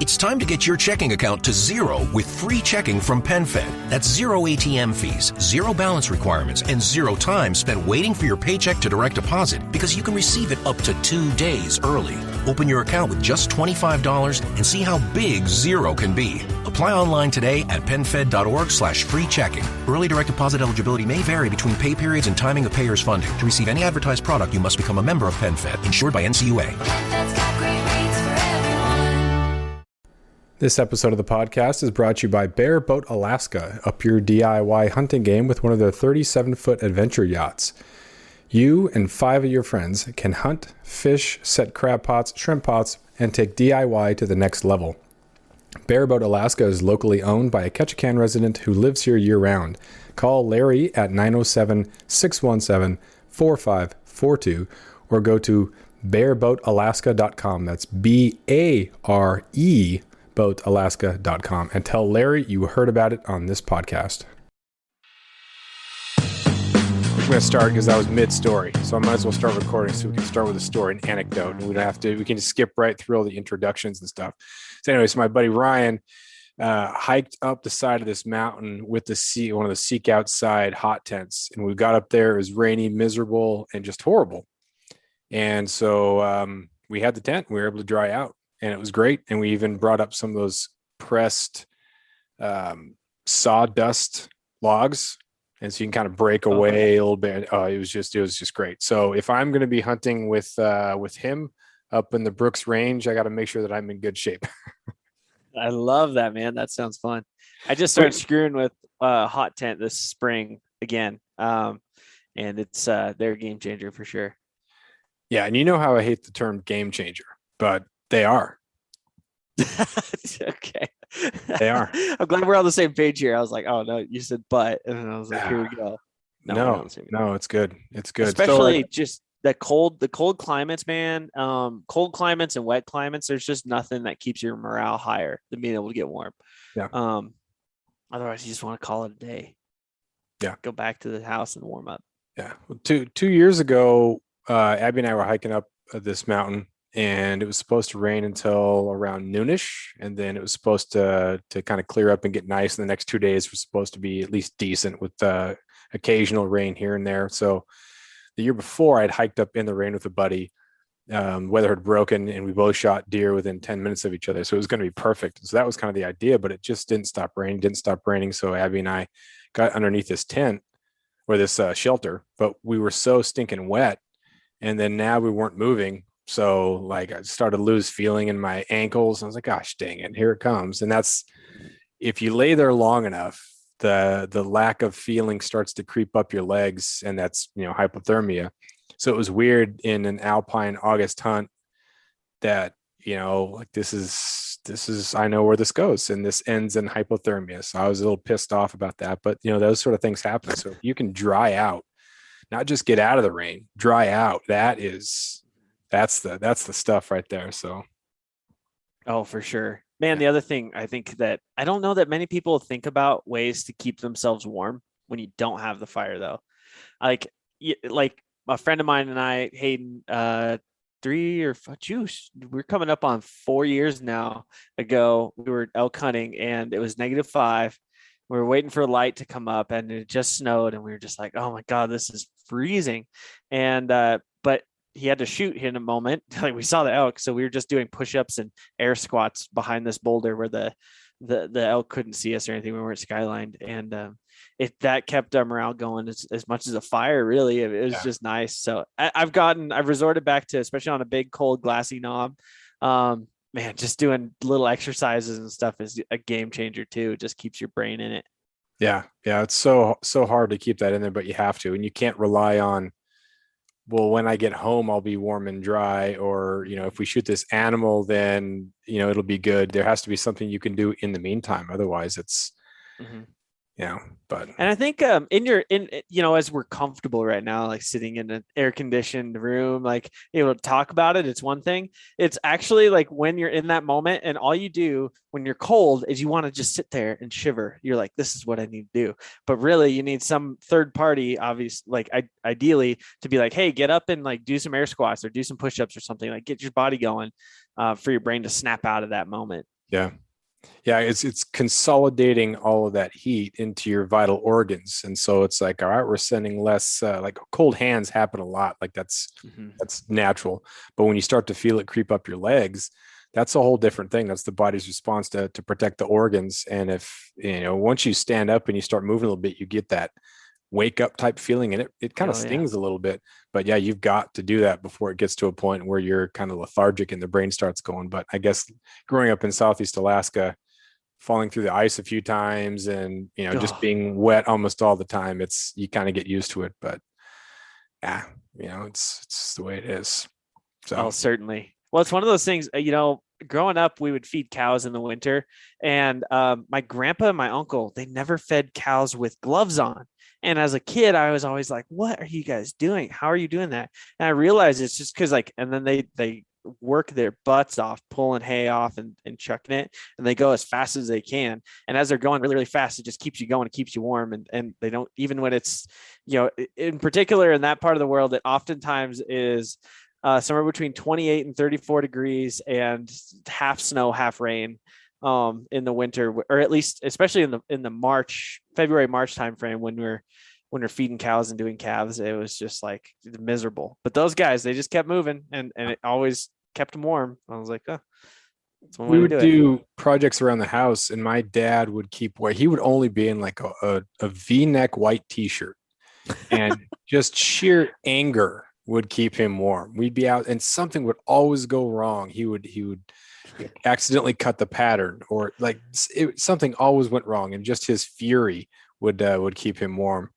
It's time to get your checking account to zero with free checking from PenFed. That's zero ATM fees, zero balance requirements, and zero time spent waiting for your paycheck to direct deposit because you can receive it up to 2 days early. Open your account with just $25 and see how big zero can be. Apply online today at PenFed.org/free checking. Early direct deposit eligibility may vary between pay periods and timing of payers' funding. To receive any advertised product, you must become a member of PenFed, insured by NCUA. This episode of the podcast is brought to you by Bear Boat Alaska. Up your DIY hunting game with one of their 37-foot adventure yachts. You and 5 of your friends can hunt, fish, set crab pots, shrimp pots, and take DIY to the next level. Bear Boat Alaska is locally owned by a Ketchikan resident who lives here year-round. Call Larry at 907-617-4542 or go to bearboatalaska.com. That's B-A-R-E boatalaska.com and tell Larry you heard about it on this podcast. I'm going to start because I was mid-story, so I might as well start recording so we can start with a story, an anecdote, and we can just skip right through all the introductions and stuff. So anyways, my buddy Ryan hiked up the side of this mountain with one of the Seek Outside hot tents, and we got up there. It was rainy, miserable, and just horrible. And so we had the tent. We were able to dry out. And it was great. And we even brought up some of those pressed sawdust logs. And so you can kind of break away a little bit. It was just great. So if I'm going to be hunting with him up in the Brooks Range, I got to make sure that I'm in good shape. I love that, man. That sounds fun. I just started screwing with hot tent this spring again. And it's they're a game changer for sure. Yeah. And you know how I hate the term game changer, but they are. Okay. They are. I'm glad we're on the same page here. I was like, oh no, you said but, and I was like, here we go. No, it's good. It's good. Especially just the cold climates, man. Cold climates and wet climates. There's just nothing that keeps your morale higher than being able to get warm. Yeah. Otherwise you just want to call it a day. Yeah. Go back to the house and warm up. Yeah. Well, two years ago, Abby and I were hiking up this mountain. And it was supposed to rain until around noonish, and then it was supposed to kind of clear up and get nice. And the next 2 days were supposed to be at least decent with occasional rain here and there. So the year before, I'd hiked up in the rain with a buddy. Weather had broken, and we both shot deer within 10 minutes of each other. So it was going to be perfect. So that was kind of the idea, but it just didn't stop raining. So Abby and I got underneath this tent or this shelter, but we were so stinking wet. And then now we weren't moving. So like I started to lose feeling in my ankles. I was like, gosh, dang it, here it comes. And that's, if you lay there long enough, the lack of feeling starts to creep up your legs, and that's, hypothermia. So it was weird in an alpine August hunt that, like this is, I know where this goes, and this ends in hypothermia. So I was a little pissed off about that, but those sort of things happen. So if you can dry out, not just get out of the rain, dry out, that's the stuff right there. So, oh, for sure, man. The other thing I think that I don't know that many people think about ways to keep themselves warm when you don't have the fire, though. Like a friend of mine and I, Hayden, we're coming up on 4 years now ago. We were elk hunting, and it was -5. We were waiting for light to come up, and it just snowed, and we were just like, oh my God, this is freezing. And but he had to shoot in a moment. Like we saw the elk. So we were just doing push-ups and air squats behind this boulder where the elk couldn't see us or anything. We weren't skylined. And that kept our morale going as much as a fire, really. It was just nice. So I've resorted back to, especially on a big, cold, glassy knob. Man, just doing little exercises and stuff is a game changer too. It just keeps your brain in it. Yeah. Yeah. It's so hard to keep that in there, but you have to, and you can't rely on, well, when I get home, I'll be warm and dry, or, if we shoot this animal, then, it'll be good. There has to be something you can do in the meantime. Otherwise it's, but. And I think as we're comfortable right now, like sitting in an air conditioned room, like able to talk about it, it's one thing. It's actually like when you're in that moment, and all you do when you're cold is you want to just sit there and shiver. You're like, this is what I need to do. But really you need some third party, obviously, like ideally to be like, hey, get up and like do some air squats or do some push-ups or something, like get your body going for your brain to snap out of that moment. Yeah. Yeah, it's consolidating all of that heat into your vital organs, and so it's like, all right, we're sending less. Like cold hands happen a lot, like Mhm. that's natural. But when you start to feel it creep up your legs, that's a whole different thing. That's the body's response to protect the organs. And if once you stand up and you start moving a little bit, you get that wake up type feeling, and it kind of Oh yeah. stings a little bit. But yeah, you've got to do that before it gets to a point where you're kind of lethargic and the brain starts going. But I guess growing up in Southeast Alaska, falling through the ice a few times and just Oh, being wet almost all the time, it's you kind of get used to it. But yeah, it's the way it is. oh, So certainly. Well, it's one of those things, growing up, we would feed cows in the winter. And my grandpa and my uncle, they never fed cows with gloves on. And as a kid, I was always like, what are you guys doing? How are you doing that? And I realized it's just because, like, and then they work their butts off pulling hay off and chucking it, and they go as fast as they can. And as they're going really, really fast, it just keeps you going, it keeps you warm. And they don't, even when it's, in particular in that part of the world, it oftentimes is somewhere between 28 and 34 degrees and half snow, half rain in the winter, or at least especially in the February, March timeframe when we're feeding cows and doing calves. It was just like miserable. But those guys, they just kept moving, and it always kept them warm. I was like, oh, that's one way we to would do it. do projects around the house, and my dad would keep where he would only be in like a V-neck white t-shirt, and just sheer anger would keep him warm. We'd be out and something would always go wrong. He would accidentally cut the pattern, or like something always went wrong, and just his fury would keep him warm.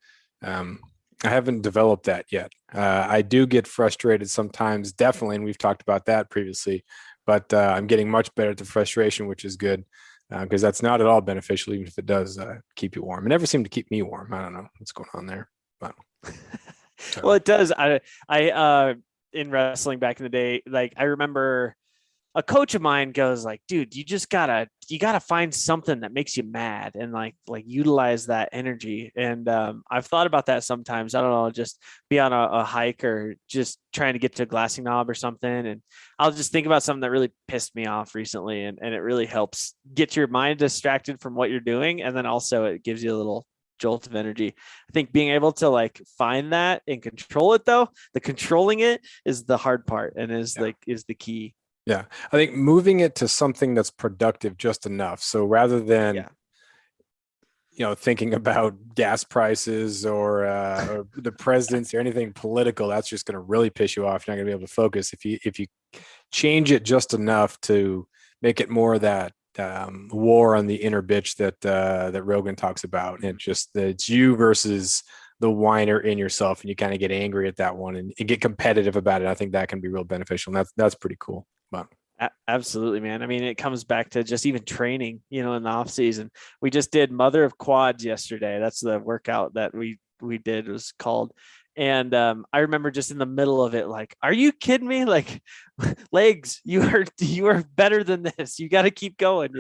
um, I haven't developed that yet. I do get frustrated sometimes, definitely, and we've talked about that previously, but I'm getting much better at the frustration, which is good, because that's not at all beneficial, even if it does keep you warm. It never seemed to keep me warm. I don't know what's going on there, but Well, so it does. I in wrestling back in the day, like I remember a coach of mine goes like, dude, you gotta find something that makes you mad and like utilize that energy. And I've thought about that sometimes. I don't know, just be on a hike or just trying to get to a glassing knob or something. And I'll just think about something that really pissed me off recently. And it really helps get your mind distracted from what you're doing. And then also it gives you a little jolt of energy. I think being able to like find that and control it, though, the controlling it is the hard part and yeah. is the key. Yeah, I think moving it to something that's productive just enough. So rather than Yeah. thinking about gas prices or the presidency or anything political, that's just going to really piss you off. You're not going to be able to focus if you change it just enough to make it more of that war on the inner bitch that Rogan talks about, and just that it's you versus the whiner in yourself, and you kind of get angry at that one and get competitive about it. I think that can be real beneficial, and that's pretty cool. But Absolutely, man. I mean, it comes back to just even training, in the off season. We just did Mother of Quads yesterday. That's the workout that we did, was called. And I remember just in the middle of it, like, are you kidding me? Like, legs, you are better than this. You got to keep going.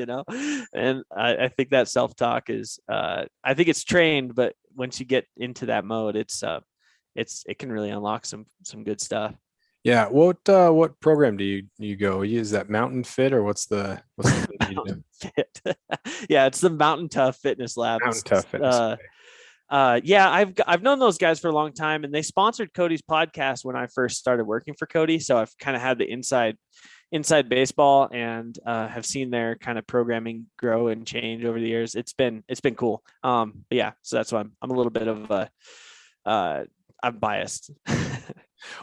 And I think that self talk is, I think it's trained, but once you get into that mode, it can really unlock some good stuff. yeah, what program do you go? Is that Mountain Fit, or what's the thing you do? Mountain Fit. Yeah, it's the Mountain Tough Fitness Lab. Mountain Tough Fitness. Yeah, I've known those guys for a long time, and they sponsored Cody's podcast when I first started working for Cody. So I've kind of had the inside baseball, and have seen their kind of programming grow and change over the years. It's been cool. But yeah, so that's why I'm a little bit of I'm biased.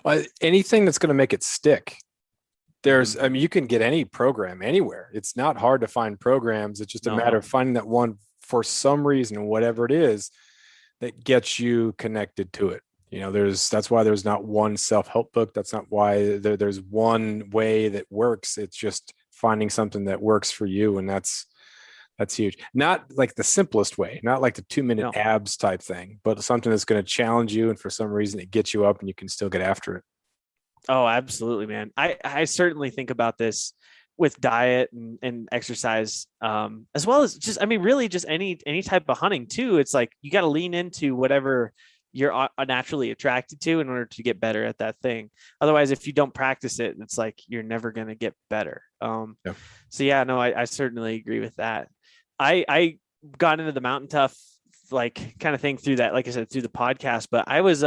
Well, anything that's going to make it stick. Mhm. I mean, you can get any program anywhere. It's not hard to find programs. It's just a matter No. of finding that one for some reason, whatever it is, that gets you connected to it. That's why there's not one self-help book. That's not why there's one way that works. It's just finding something that works for you. And that's huge. Not like the simplest way, not like the 2-minute No. abs type thing, but something that's going to challenge you. And for some reason it gets you up and you can still get after it. Oh, absolutely, man. I certainly think about this with diet and exercise, as well as just, I mean, really just any type of hunting too. It's like you got to lean into whatever you're naturally attracted to in order to get better at that thing. Otherwise, if you don't practice it, it's like you're never going to get better. Yeah. So yeah, no, I certainly agree with that. I got into the mountain tough like kind of thing through that, like I said, through the podcast, but I was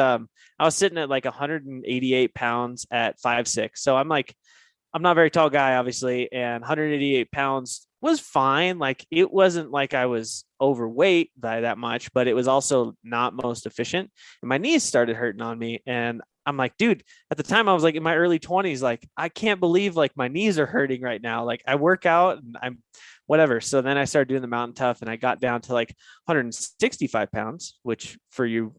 sitting at like 188 pounds at 5'6". So I'm not a very tall guy, obviously, and 188 pounds was fine. Like it wasn't like I was overweight by that much, but it was also not most efficient. And my knees started hurting on me. And I'm like, dude, at the time I was like in my early 20s, like I can't believe like my knees are hurting right now. Like I work out and I'm whatever. So then I started doing the mountain tough and I got down to like 165 pounds, which for you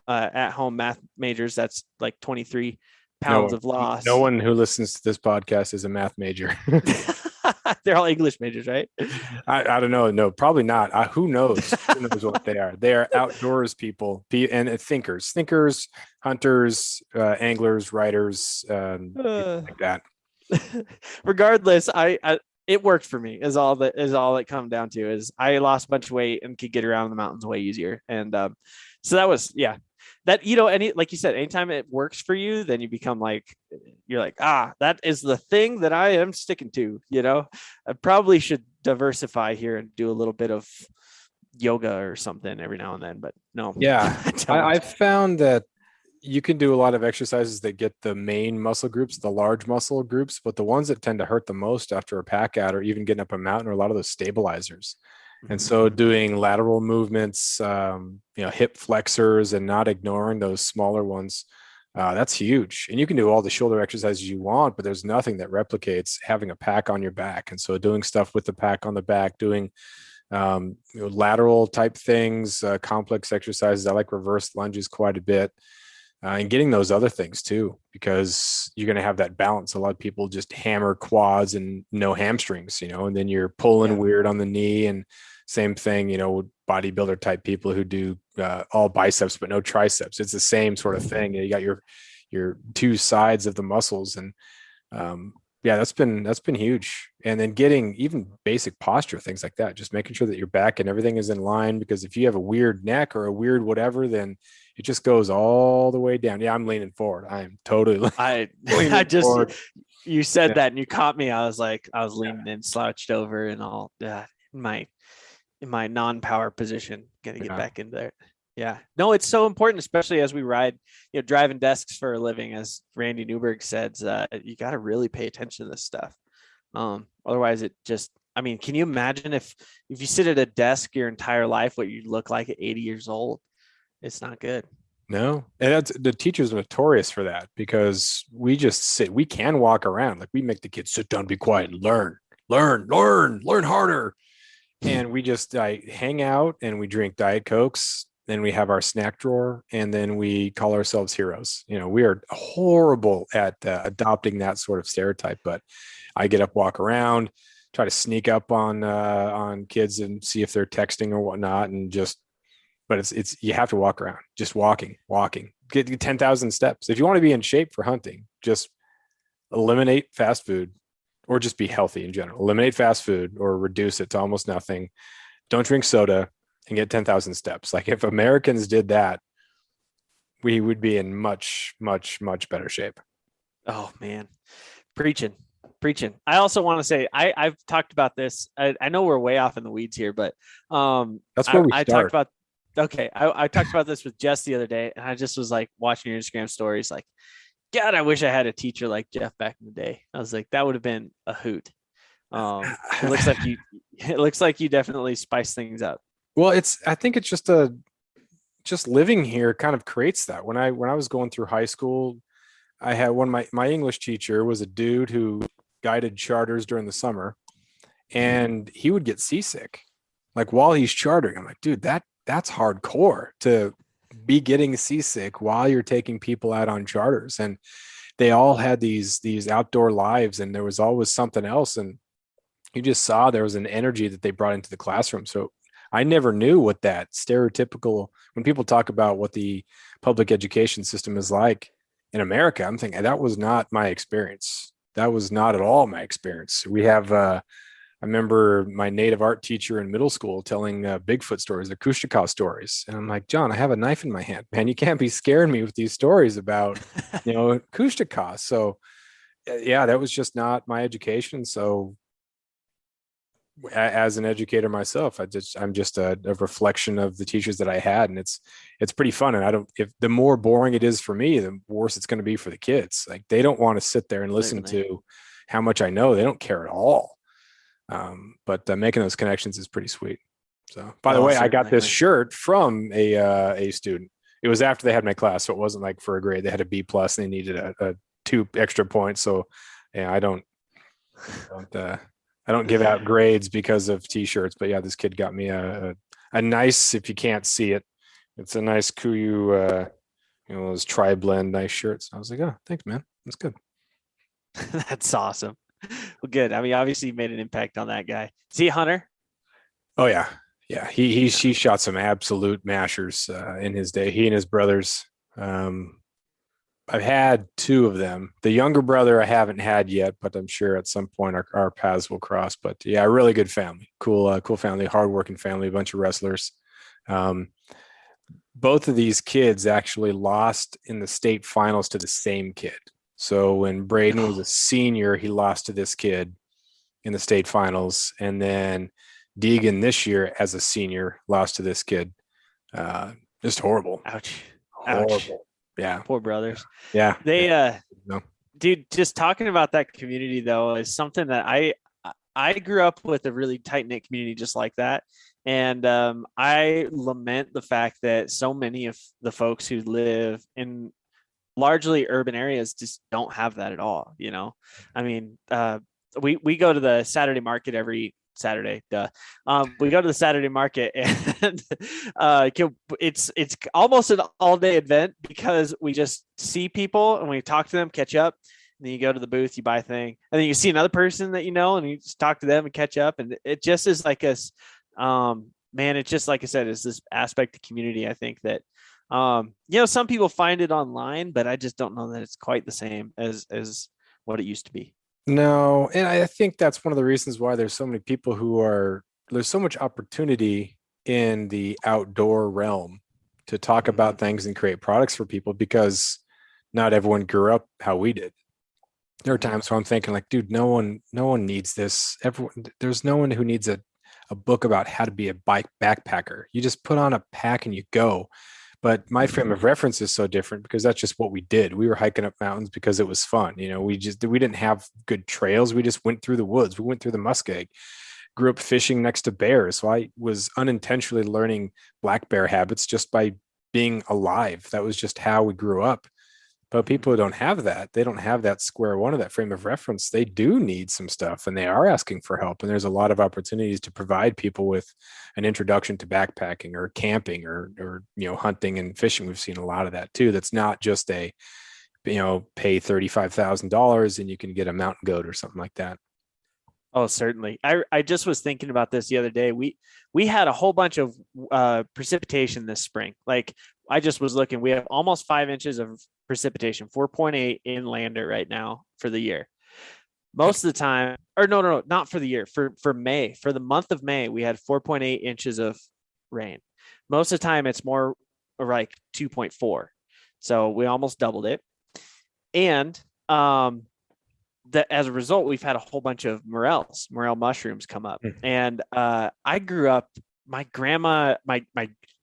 at home math majors, that's like 23 pounds of loss. No one who listens to this podcast is a math major. They're all English majors, right? I don't know. No, probably not. Who knows? Who knows what they are? They are outdoors people and thinkers, hunters, anglers, writers, like that. Regardless, I it worked for me. Is all it come down to. Is I lost a bunch of weight and could get around the mountains way easier. And so that was that, like you said, anytime it works for you, then you become like, you're like, that is the thing that I am sticking to. I probably should diversify here and do a little bit of yoga or something every now and then, but no. Yeah. I've found that you can do a lot of exercises that get the main muscle groups, the large muscle groups, but the ones that tend to hurt the most after a pack out or even getting up a mountain are a lot of those stabilizers. And so doing lateral movements, hip flexors and not ignoring those smaller ones, that's huge. And you can do all the shoulder exercises you want, but there's nothing that replicates having a pack on your back. And so doing stuff with the pack on the back, doing lateral type things, complex exercises. I like reverse lunges quite a bit. And getting those other things too, because you're going to have that balance. A lot of people just hammer quads and no hamstrings, and then you're pulling weird on the knee. And same thing, bodybuilder type people who do all biceps but no triceps. It's the same sort of thing. You got your two sides of the muscles, and that's been huge. And then getting even basic posture, things like that, just making sure that your back and everything is in line, because if you have a weird neck or a weird whatever, then it just goes all the way down. Yeah, I'm leaning forward. I am totally forward. You said that and you caught me. I was leaning in, slouched over and all that in my non-power position. Got to get back in there. Yeah. No, it's so important, especially as we ride, driving desks for a living, as Randy Newberg says, you got to really pay attention to this stuff. Otherwise it just, can you imagine if you sit at a desk your entire life, what you look like at 80 years old? It's not good. No. And the teachers are notorious for that, because we just sit, we can walk around. Like we make the kids sit down, be quiet, and learn harder. And we just hang out and we drink Diet Cokes. Then we have our snack drawer, and then we call ourselves heroes. We are horrible at adopting that sort of stereotype, but I get up, walk around, try to sneak up on kids and see if they're texting or whatnot. But it's you have to walk around, just walking, get 10,000 steps. If you want to be in shape for hunting, just eliminate fast food, or just be healthy in general. Eliminate fast food or reduce it to almost nothing. Don't drink soda, and get 10,000 steps. Like if Americans did that, we would be in much, much, much better shape. Oh man. Preaching. I also want to say, I've talked about this. I know we're way off in the weeds here, but that's where I talked about. Okay. I talked about this with Jess the other day, and I just was like watching your Instagram stories, like, God, I wish I had a teacher like Jeff back in the day. I was like, that would have been a hoot. It looks like you definitely spice things up. Well, I think it's just living here kind of creates that. When I was going through high school, I had my English teacher was a dude who guided charters during the summer, and he would get seasick like while he's chartering. I'm like, dude, that's hardcore to be getting seasick while you're taking people out on charters. And they all had these outdoor lives, and there was always something else. And you just saw there was an energy that they brought into the classroom. So I never knew what that stereotypical, when people talk about what the public education system is like in America, I'm thinking that was not my experience. That was not at all my experience. We have I remember my native art teacher in middle school telling Bigfoot stories, Akushikov stories. And I'm like, John, I have a knife in my hand, man. You can't be scaring me with these stories about, Akushikov. So yeah, that was just not my education. So as an educator myself, I'm just a reflection of the teachers that I had. And it's pretty fun. And if the more boring it is for me, the worse it's going to be for the kids. Like they don't want to sit there and listen to how much I know. They don't care at all. But making those connections is pretty sweet. So, by the way, I got this shirt from a student. It was after they had my class, so it wasn't like for a grade. They had a B plus, and they needed a 2 extra points. So, yeah, I don't give out grades because of t-shirts. But yeah, this kid got me a nice. If you can't see it, it's a nice Kuyu, those tri-blend nice shirts. I was like, oh, thanks, man. That's good. That's awesome. Well, good. I mean, obviously you made an impact on that guy. Is he a hunter? Oh yeah. Yeah. He shot some absolute mashers in his day. He and his brothers. I've had 2 of them. The younger brother I haven't had yet, but I'm sure at some point our paths will cross. But yeah, a really good family. Cool family, hardworking family, a bunch of wrestlers. Both of these kids actually lost in the state finals to the same kid. So when Braden was a senior, he lost to this kid in the state finals. And then Deegan this year as a senior lost to this kid. Just horrible. Ouch. Horrible. Ouch. Yeah. Poor brothers. Yeah. They, dude, just talking about that community though, is something that I grew up with a really tight knit community just like that. And I lament the fact that so many of the folks who live in largely urban areas just don't have that at all. I mean, we go to the Saturday market every Saturday. We go to the Saturday market and it's almost an all day event because we just see people and we talk to them, catch up. And then you go to the booth, you buy a thing, and then you see another person that and you just talk to them and catch up. And it just is like man, it's just like I said, it's this aspect of community. I think that some people find it online, but I just don't know that it's quite the same as what it used to be. No, and I think that's one of the reasons why there's so many people there's so much opportunity in the outdoor realm to talk about things and create products for people, because not everyone grew up how we did. There are times where I'm thinking like, dude, no one needs this. There's no one who needs a book about how to be a bike backpacker. You just put on a pack and you go. But my frame of reference is so different because that's just what we did. We were hiking up mountains because it was fun. We didn't have good trails. We just went through the woods. We went through the muskeg, grew up fishing next to bears. So I was unintentionally learning black bear habits just by being alive. That was just how we grew up. But people who don't have that, they don't have that square one of that frame of reference. They do need some stuff and they are asking for help. And there's a lot of opportunities to provide people with an introduction to backpacking or camping or hunting and fishing. We've seen a lot of that too. That's not just pay $35,000 and you can get a mountain goat or something like that. Oh, certainly. I just was thinking about this the other day. We had a whole bunch of precipitation this spring. Like I just was looking, we have almost 5 inches of precipitation, 4.8 in Lander right now for the year. Most of the time, or no, not for the year, for May, for the month of May, we had 4.8 inches of rain. Most of the time it's more like 2.4. So we almost doubled it. And, that as a result, we've had a whole bunch of morel mushrooms come up. And I grew up, my grandma, my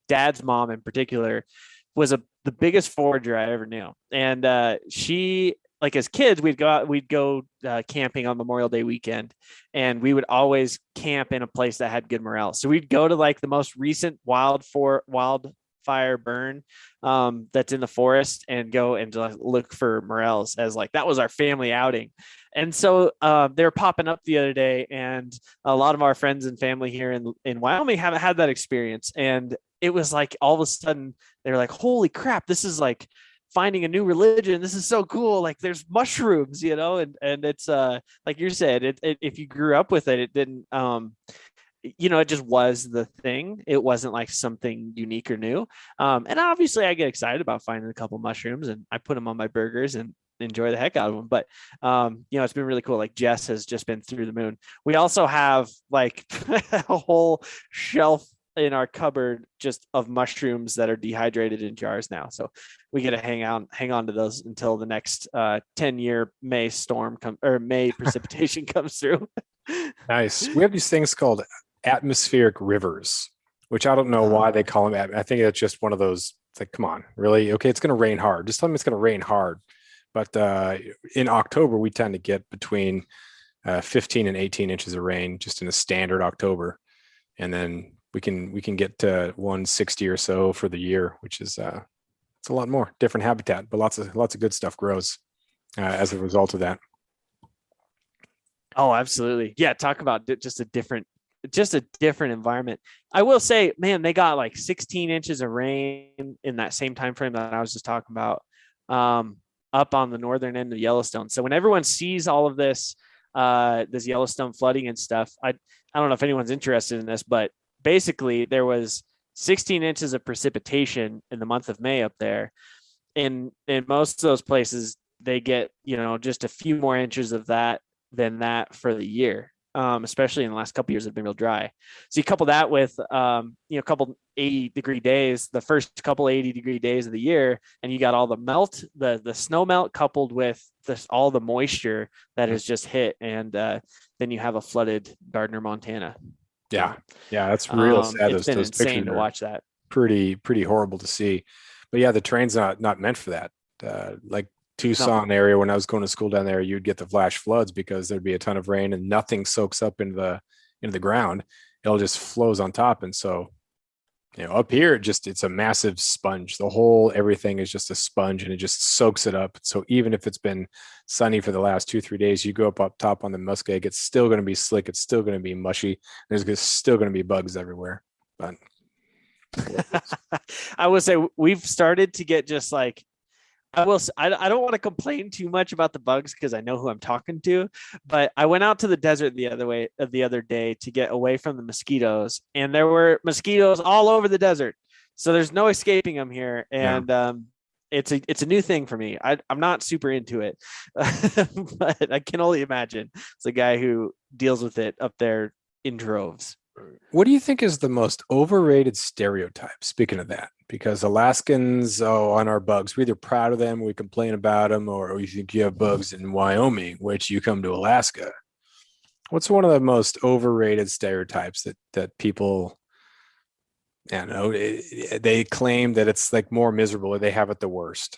dad's mom in particular, was the biggest forager I ever knew. And she, like as kids, we'd go camping on Memorial Day weekend, and we would always camp in a place that had good morel. So we'd go to like the most recent wildfire burn that's in the forest and go and look for morels, as like that was our family outing. And so they were popping up the other day, and a lot of our friends and family here in Wyoming haven't had that experience. And it was like all of a sudden they were like, holy crap, this is like finding a new religion. This is so cool. Like there's mushrooms, and it's like you said, if you grew up with it, it didn't it just was the thing. It wasn't like something unique or new. And obviously I get excited about finding a couple mushrooms and I put them on my burgers, and enjoy the heck out of them. But it's been really cool. Like Jess has just been through the moon. We also have like a whole shelf in our cupboard just of mushrooms that are dehydrated in jars now. So we get to hang on to those until the next 10-year May May precipitation comes through. Nice. We have these things called atmospheric rivers, which I don't know why they call them. I think it's just one of those. It's like, come on, really? Okay, it's going to rain hard. Just tell me it's going to rain hard. But in October, we tend to get between 15 and 18 inches of rain just in a standard October. And then we can get to 160 or so for the year, which is it's a lot more different habitat, but lots of good stuff grows as a result of that. Oh, absolutely. Yeah. Talk about just a different environment. I will say, man, they got like 16 inches of rain in that same time frame that I was just talking about, up on the northern end of Yellowstone. So when everyone sees all of this Yellowstone flooding and stuff, I don't know if anyone's interested in this, but basically there was 16 inches of precipitation in the month of May up there. In most of those places, they get, just a few more inches of that than that for the year. Especially in the last couple of years, have been real dry. So you couple that with, a couple 80-degree days, the first couple 80-degree days of the year, and you got all the melt, the snow melt coupled with all the moisture that has just hit. And then you have a flooded Gardner, Montana. Yeah. Yeah. That's real sad. It's been those insane to watch that. Pretty horrible to see. But yeah, the train's not meant for that. Like Tucson area, when I was going to school down there, you'd get the flash floods because there'd be a ton of rain and nothing soaks up into the ground. It'll just flows on top. And so, up here, it's a massive sponge. Everything is just a sponge and it just soaks it up. So even if it's been sunny for the last 2-3 days, you go up top on the muskeg, it's still going to be slick. It's still going to be mushy. There's still going to be bugs everywhere. But I would say we've started to get just like, I don't want to complain too much about the bugs because I know who I'm talking to, but I went out to the desert the other day to get away from the mosquitoes, and there were mosquitoes all over the desert. So there's no escaping them here. And it's a new thing for me. I'm not super into it, but I can only imagine it's a guy who deals with it up there in droves. What do you think is the most overrated stereotype? Speaking of that, because Alaskans, on our bugs, we're either proud of them, we complain about them, or we think you have bugs in Wyoming, which you come to Alaska. What's one of the most overrated stereotypes that people, I don't know, they claim that it's like more miserable or they have it the worst?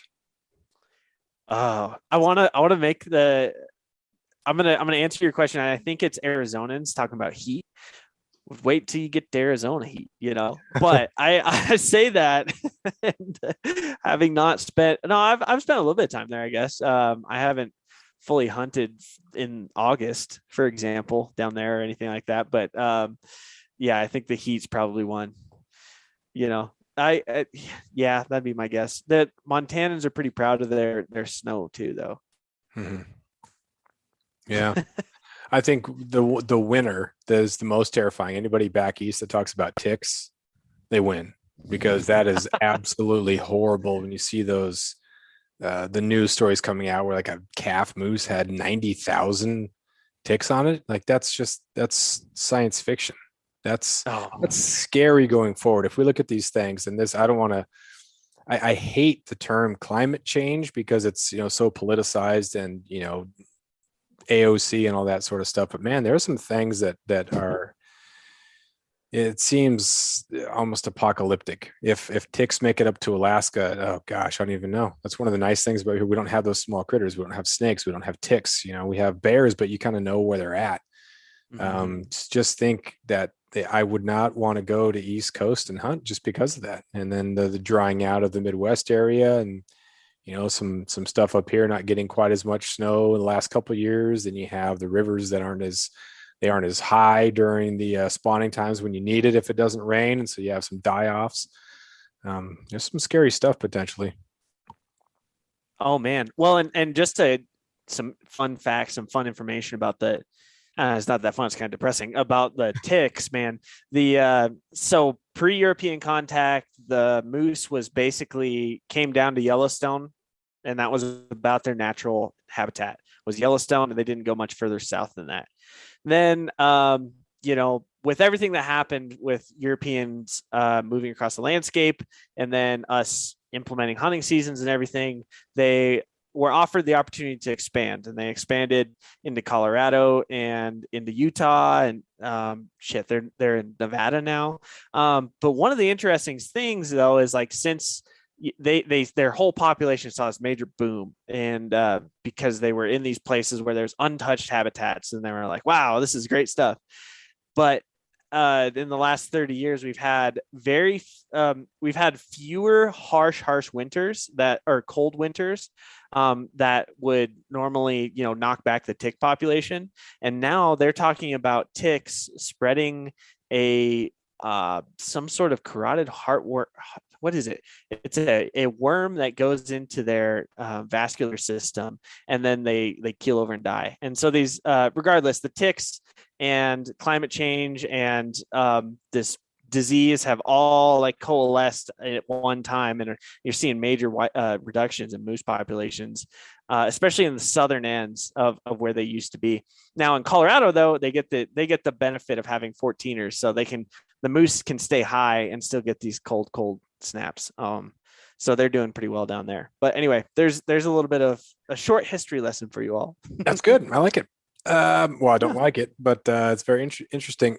I want to make I'm going to answer your question. I think it's Arizonans talking about heat. Wait till you get to Arizona heat, but I say that and having not spent, I've spent a little bit of time there, I guess. I haven't fully hunted in August, for example, down there or anything like that. But I think the heat's probably one, that'd be my guess. That Montanans are pretty proud of their snow too, though. Mm-hmm. Yeah. I think the winner that is the most terrifying. Anybody back east that talks about ticks, they win, because that is absolutely horrible when you see those the news stories coming out where like a calf moose had 90,000 ticks on it. Like that's science fiction. That's scary going forward. If we look at these things, and this, I hate the term climate change because it's so politicized and AOC and all that sort of stuff. But man, there are some things that are, it seems almost apocalyptic. If ticks make it up to Alaska, oh gosh, I don't even know. That's one of the nice things about here. We don't have those small critters. We don't have snakes. We don't have ticks. We have bears, but you kind of know where they're at. Mm-hmm. Just think that I would not want to go to East Coast and hunt just because of that. And then the drying out of the Midwest area, and some stuff up here not getting quite as much snow in the last couple of years. Then you have the rivers that aren't as high during the spawning times when you need it if it doesn't rain, and so you have some die-offs. There's some scary stuff potentially. Oh man, well, and just some fun facts, some fun information about the. It's not that fun. It's kind of depressing about the ticks, man. So pre-European contact, the moose came down to Yellowstone and that was about their natural habitat was Yellowstone, and they didn't go much further south than that. Then, with everything that happened with Europeans moving across the landscape, and then us implementing hunting seasons and everything, they were offered the opportunity to expand, and they expanded into Colorado and into Utah, and they're in Nevada now. But one of the interesting things, though, is like since their whole population saw this major boom, and because they were in these places where there's untouched habitats, and they were like, wow, this is great stuff. But in the last 30 years, we've had fewer harsh winters that are cold winters that would normally, knock back the tick population. And now they're talking about ticks spreading some sort of carotid heartworm. What is it? It's a worm that goes into their vascular system, and then they keel over and die. And so these, regardless, the ticks and climate change and this disease have all like coalesced at one time, and you're seeing major reductions in moose populations, especially in the southern ends of where they used to be. Now in Colorado, though, they get the benefit of having 14ers, so the moose can stay high and still get these cold snaps. So they're doing pretty well down there. But anyway, there's a little bit of a short history lesson for you all. That's good. I like it. Well, I don't like it, but it's very interesting.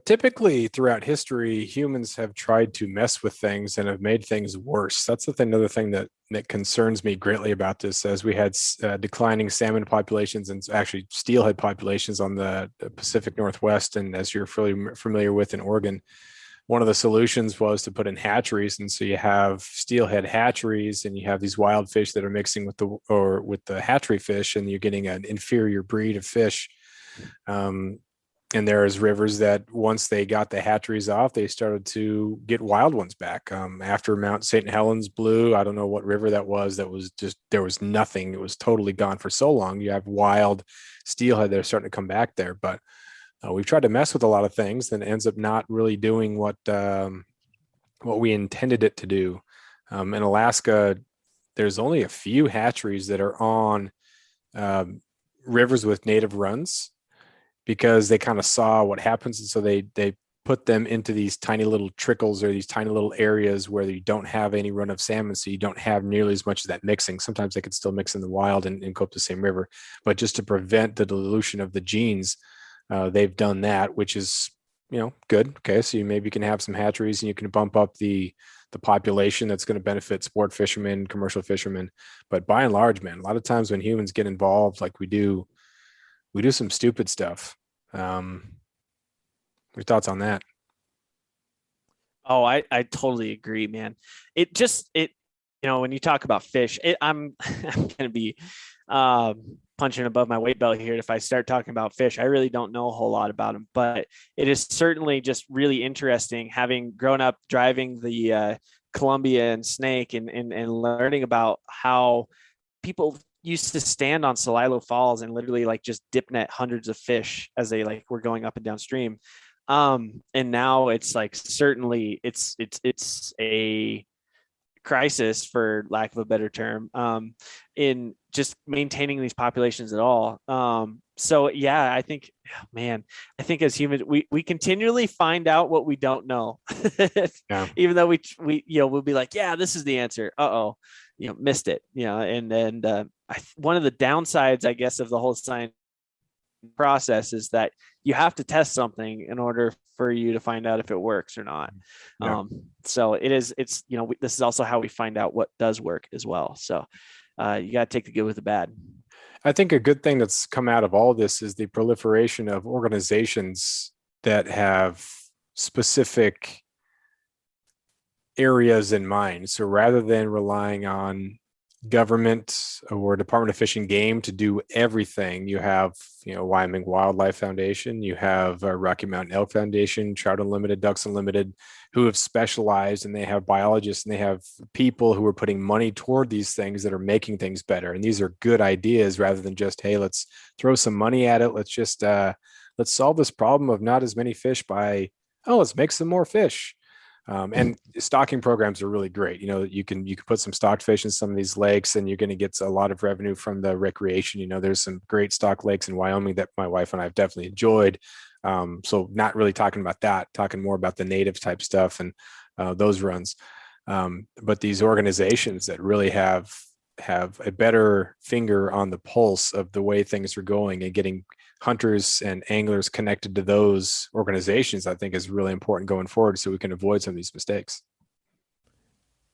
Typically throughout history, humans have tried to mess with things and have made things worse. That's another thing that concerns me greatly about this, as we had declining salmon populations and actually steelhead populations on the Pacific Northwest. And as you're familiar with in Oregon, one of the solutions was to put in hatcheries. And so you have steelhead hatcheries, and you have these wild fish that are mixing with the hatchery fish, and you're getting an inferior breed of fish. And there's rivers that once they got the hatcheries off, they started to get wild ones back. After Mount St. Helens blew, I don't know what river that was just, there was nothing. It was totally gone for so long. You have wild steelhead that are starting to come back there. But we've tried to mess with a lot of things, and it ends up not really doing what we intended it to do. In Alaska, there's only a few hatcheries that are on rivers with native runs, because they kind of saw what happens. And so they put them into these tiny little trickles, or these tiny little areas where you don't have any run of salmon. So you don't have nearly as much of that mixing. Sometimes they could still mix in the wild and go up the same river, but just to prevent the dilution of the genes, they've done that, which is, good. Okay. So you maybe can have some hatcheries, and you can bump up the population that's going to benefit sport fishermen, commercial fishermen. But by and large, man, a lot of times when humans get involved, like we do some stupid stuff. Your thoughts on that? Oh, I totally agree, man. When you talk about fish, I'm going to be punching above my weight belt here if I start talking about fish. I really don't know a whole lot about them, but it is certainly just really interesting, having grown up driving the Columbia and Snake, and learning about how people used to stand on Celilo Falls and literally like just dip net hundreds of fish as they were going up and downstream. And now it's like, certainly it's a crisis, for lack of a better term, in just maintaining these populations at all. So yeah, I think as humans, we continually find out what we don't know. Yeah. Even though we'll be like, yeah, this is the answer. Missed it. One of the downsides, I guess, of the whole science process is that you have to test something in order for you to find out if it works or not. Yeah. So this is also how we find out what does work as well. So you got to take the good with the bad. I think a good thing that's come out of all this is the proliferation of organizations that have specific areas in mind. So rather than relying on government or Department of Fish and Game to do everything, you have Wyoming Wildlife Foundation, you have Rocky Mountain Elk Foundation, Trout Unlimited, Ducks Unlimited, who have specialized, and they have biologists, and they have people who are putting money toward these things that are making things better. And these are good ideas, rather than just, hey, let's throw some money at it, let's just let's solve this problem of not as many fish by let's make some more fish. And stocking programs are really great. You can put some stocked fish in some of these lakes, and you're going to get a lot of revenue from the recreation. There's some great stock lakes in Wyoming that my wife and I have definitely enjoyed. So not really talking about that, talking more about the native type stuff and those runs. But these organizations that really have a better finger on the pulse of the way things are going and getting hunters and anglers connected to those organizations, I think is really important going forward so we can avoid some of these mistakes.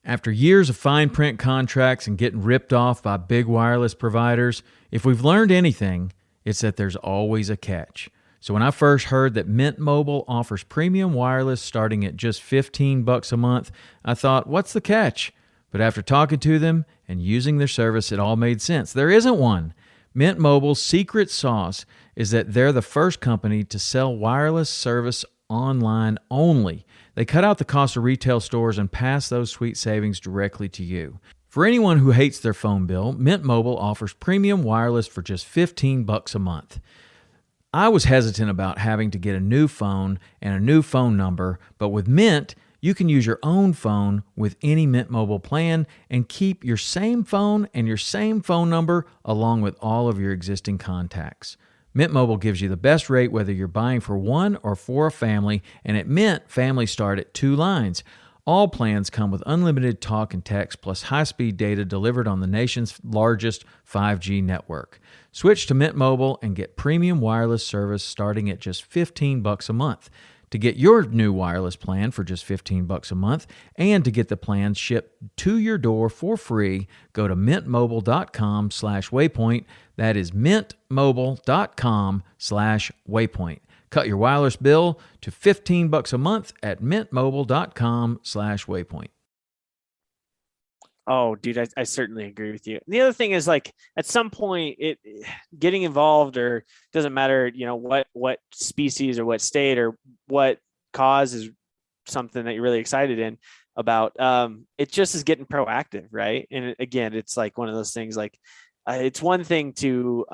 After years of fine print contracts and getting ripped off by big wireless providers, if we've learned anything, it's that there's always a catch. So when I first heard that Mint Mobile offers premium wireless starting at just $15 a month, I thought, what's the catch? But after talking to them and using their service, it all made sense. There isn't one. Mint Mobile's secret sauce is that they're the first company to sell wireless service online only. They cut out the cost of retail stores and pass those sweet savings directly to you. For anyone who hates their phone bill, Mint Mobile offers premium wireless for just $15 a month. I was hesitant about having to get a new phone and a new phone number, but with Mint, you can use your own phone with any Mint Mobile plan and keep your same phone and your same phone number along with all of your existing contacts. Mint Mobile gives you the best rate whether you're buying for one or for a family, and at Mint, families start at 2 lines. All plans come with unlimited talk and text plus high-speed data delivered on the nation's largest 5G network. Switch to Mint Mobile and get premium wireless service starting at just $15 a month. To get your new wireless plan for just $15 a month and to get the plan shipped to your door for free, go to mintmobile.com/waypoint. That is mintmobile.com/waypoint. Cut your wireless bill to $15 a month at mintmobile.com/waypoint. Oh, dude, I certainly agree with you. And the other thing is, like, at some point, getting involved, or doesn't matter, what species or what state or what cause is something that you're really excited about. It just is getting proactive, right? And again, it's like one of those things. Like, it's one thing to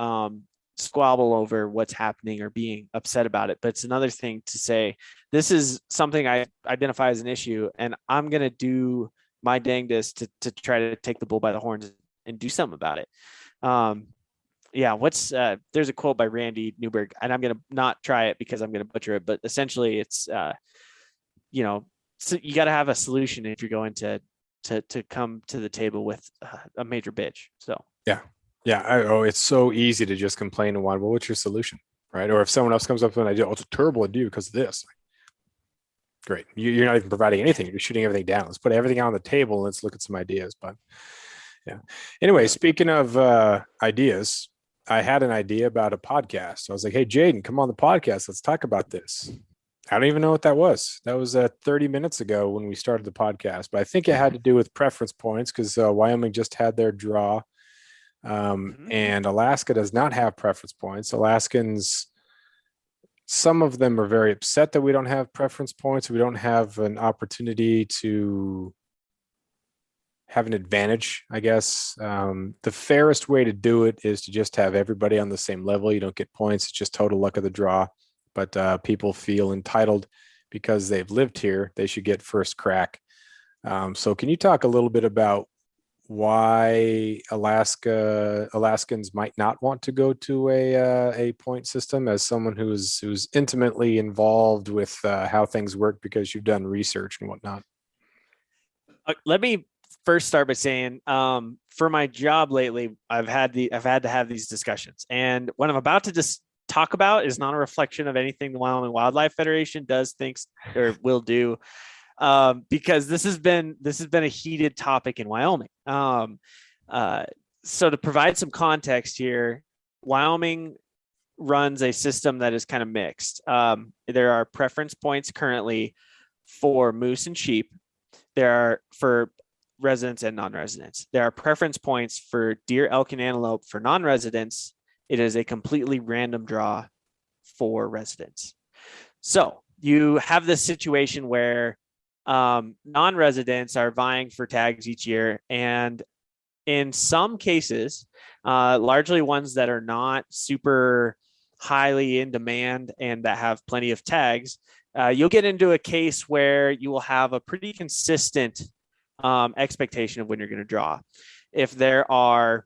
squabble over what's happening or being upset about it, but it's another thing to say, this is something I identify as an issue, and I'm gonna do my dangdest to try to take the bull by the horns and do something about it. There's a quote by Randy Newberg, and I'm going to not try it because I'm going to butcher it, but essentially it's, so you got to have a solution if you're going to come to the table with a major bitch. So, yeah. It's so easy to just complain and whine. Well, what's your solution? Right. Or if someone else comes up with an idea, it's a terrible idea because of this. Great. You're not even providing anything. You're shooting everything down. Let's put everything on the table and let's look at some ideas. But yeah. Anyway, speaking of ideas, I had an idea about a podcast. I was like, hey, Jaden, come on the podcast. Let's talk about this. I don't even know what that was. That was 30 minutes ago when we started the podcast. But I think it had to do with preference points because Wyoming just had their draw. And Alaska does not have preference points. Alaskans, some of them are very upset that we don't have preference points. We don't have an opportunity to have an advantage, I guess. The fairest way to do it is to just have everybody on the same level. You don't get points. It's just total luck of the draw. But people feel entitled because they've lived here. They should get first crack. So can you talk a little bit about why Alaskans might not want to go to a point system, as someone who's intimately involved with how things work because you've done research and whatnot? Let me first start by saying, for my job lately, I've had to have these discussions, and what I'm about to just talk about is not a reflection of anything the Wyoming Wildlife Federation does, thinks, or will do. Because this has been a heated topic in Wyoming. So to provide some context here, Wyoming runs a system that is kind of mixed. There are preference points currently for moose and sheep. There are for residents and non-residents. There are preference points for deer, elk, and antelope for non-residents. It is a completely random draw for residents. So you have this situation where non-residents are vying for tags each year, and in some cases, largely ones that are not super highly in demand and that have plenty of tags, you'll get into a case where you will have a pretty consistent expectation of when you're going to draw. If there are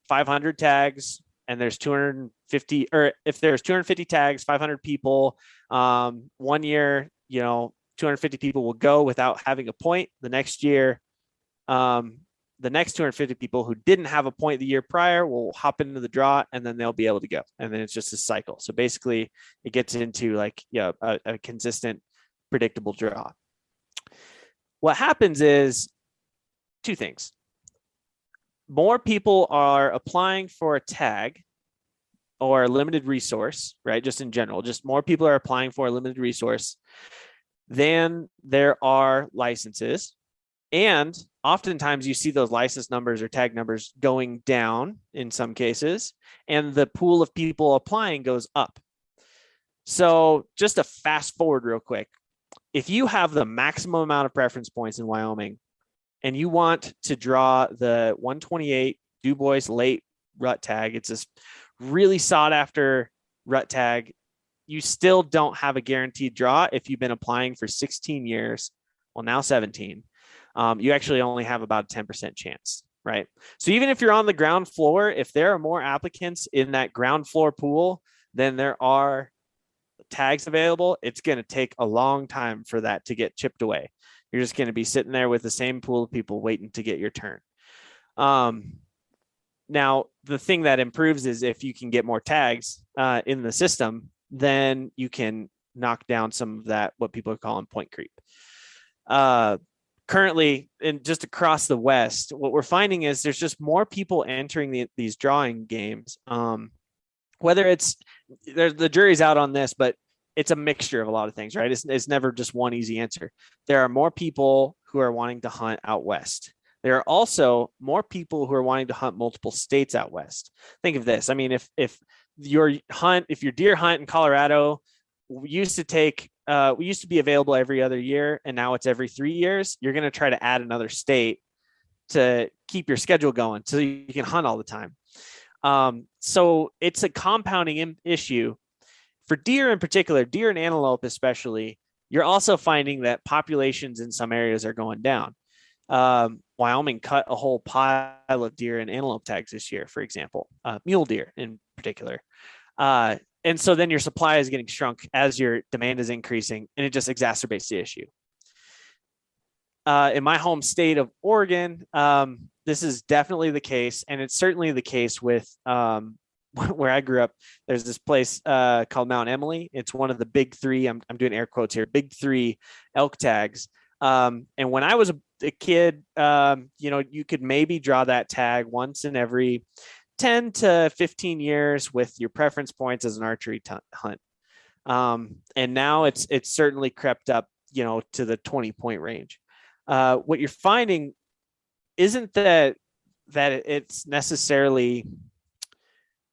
500 tags and there's 250, or if there's 250 tags, 500 people, 1 year, 250 people will go without having a point. The next year, the next 250 people who didn't have a point the year prior will hop into the draw, and then they'll be able to go. And then it's just a cycle. So basically it gets into like, a consistent, predictable draw. What happens is two things. More people are applying for a tag or a limited resource, right? Just in general, just more people are applying for a limited resource than there are licenses. And oftentimes you see those license numbers or tag numbers going down in some cases, and the pool of people applying goes up. So just to fast forward real quick, if you have the maximum amount of preference points in Wyoming and you want to draw the 128 Du Bois late rut tag, it's this really sought after rut tag. You still don't have a guaranteed draw if you've been applying for 16 years, well, now 17. You actually only have about a 10% chance, right? So even if you're on the ground floor, if there are more applicants in that ground floor pool than there are tags available, it's going to take a long time for that to get chipped away. You're just going to be sitting there with the same pool of people waiting to get your turn. Now, the thing that improves is if you can get more tags in the system, then you can knock down some of that, what people are calling point creep. Currently, and just across the West, what we're finding is there's just more people entering these drawing games. Whether it's, the jury's out on this, but it's a mixture of a lot of things, right? It's never just one easy answer. There are more people who are wanting to hunt out West. There are also more people who are wanting to hunt multiple states out West. Think of this. I mean, if your deer hunt in Colorado used to be available every other year, and now it's every 3 years, you're going to try to add another state to keep your schedule going so you can hunt all the time. So it's a compounding issue for deer in particular, deer and antelope especially. You're also finding that populations in some areas are going down. Wyoming cut a whole pile of deer and antelope tags this year, for example, mule deer in particular. And so then your supply is getting shrunk as your demand is increasing, and it just exacerbates the issue. In my home state of Oregon, this is definitely the case, and it's certainly the case with where I grew up. There's this place called Mount Emily. It's one of the big three. I'm doing air quotes here. Big three elk tags. And when I was a kid, you could maybe draw that tag once in every 10 to 15 years with your preference points as an archery hunt. And now it's certainly crept up, to the 20-point range. What you're finding isn't that it's necessarily,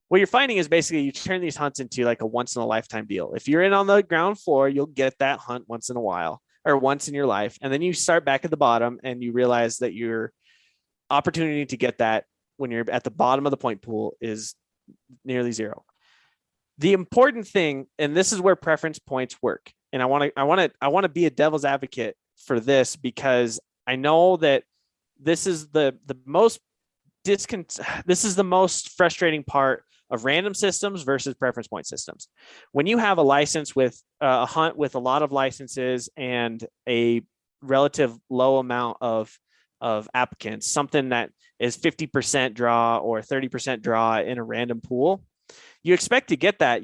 what you're finding is basically you turn these hunts into like a once in a lifetime deal. If you're in on the ground floor, you'll get that hunt once in a while or once in your life. And then you start back at the bottom and you realize that your opportunity to get that when you're at the bottom of the point pool is nearly zero. The important thing, and this is where preference points work, and I want to be a devil's advocate for this, because I know that this is the most frustrating part of random systems versus preference point systems. When you have a license with a hunt with a lot of licenses and a relative low amount of applicants, something that is 50% draw or 30% draw in a random pool, you expect to get that,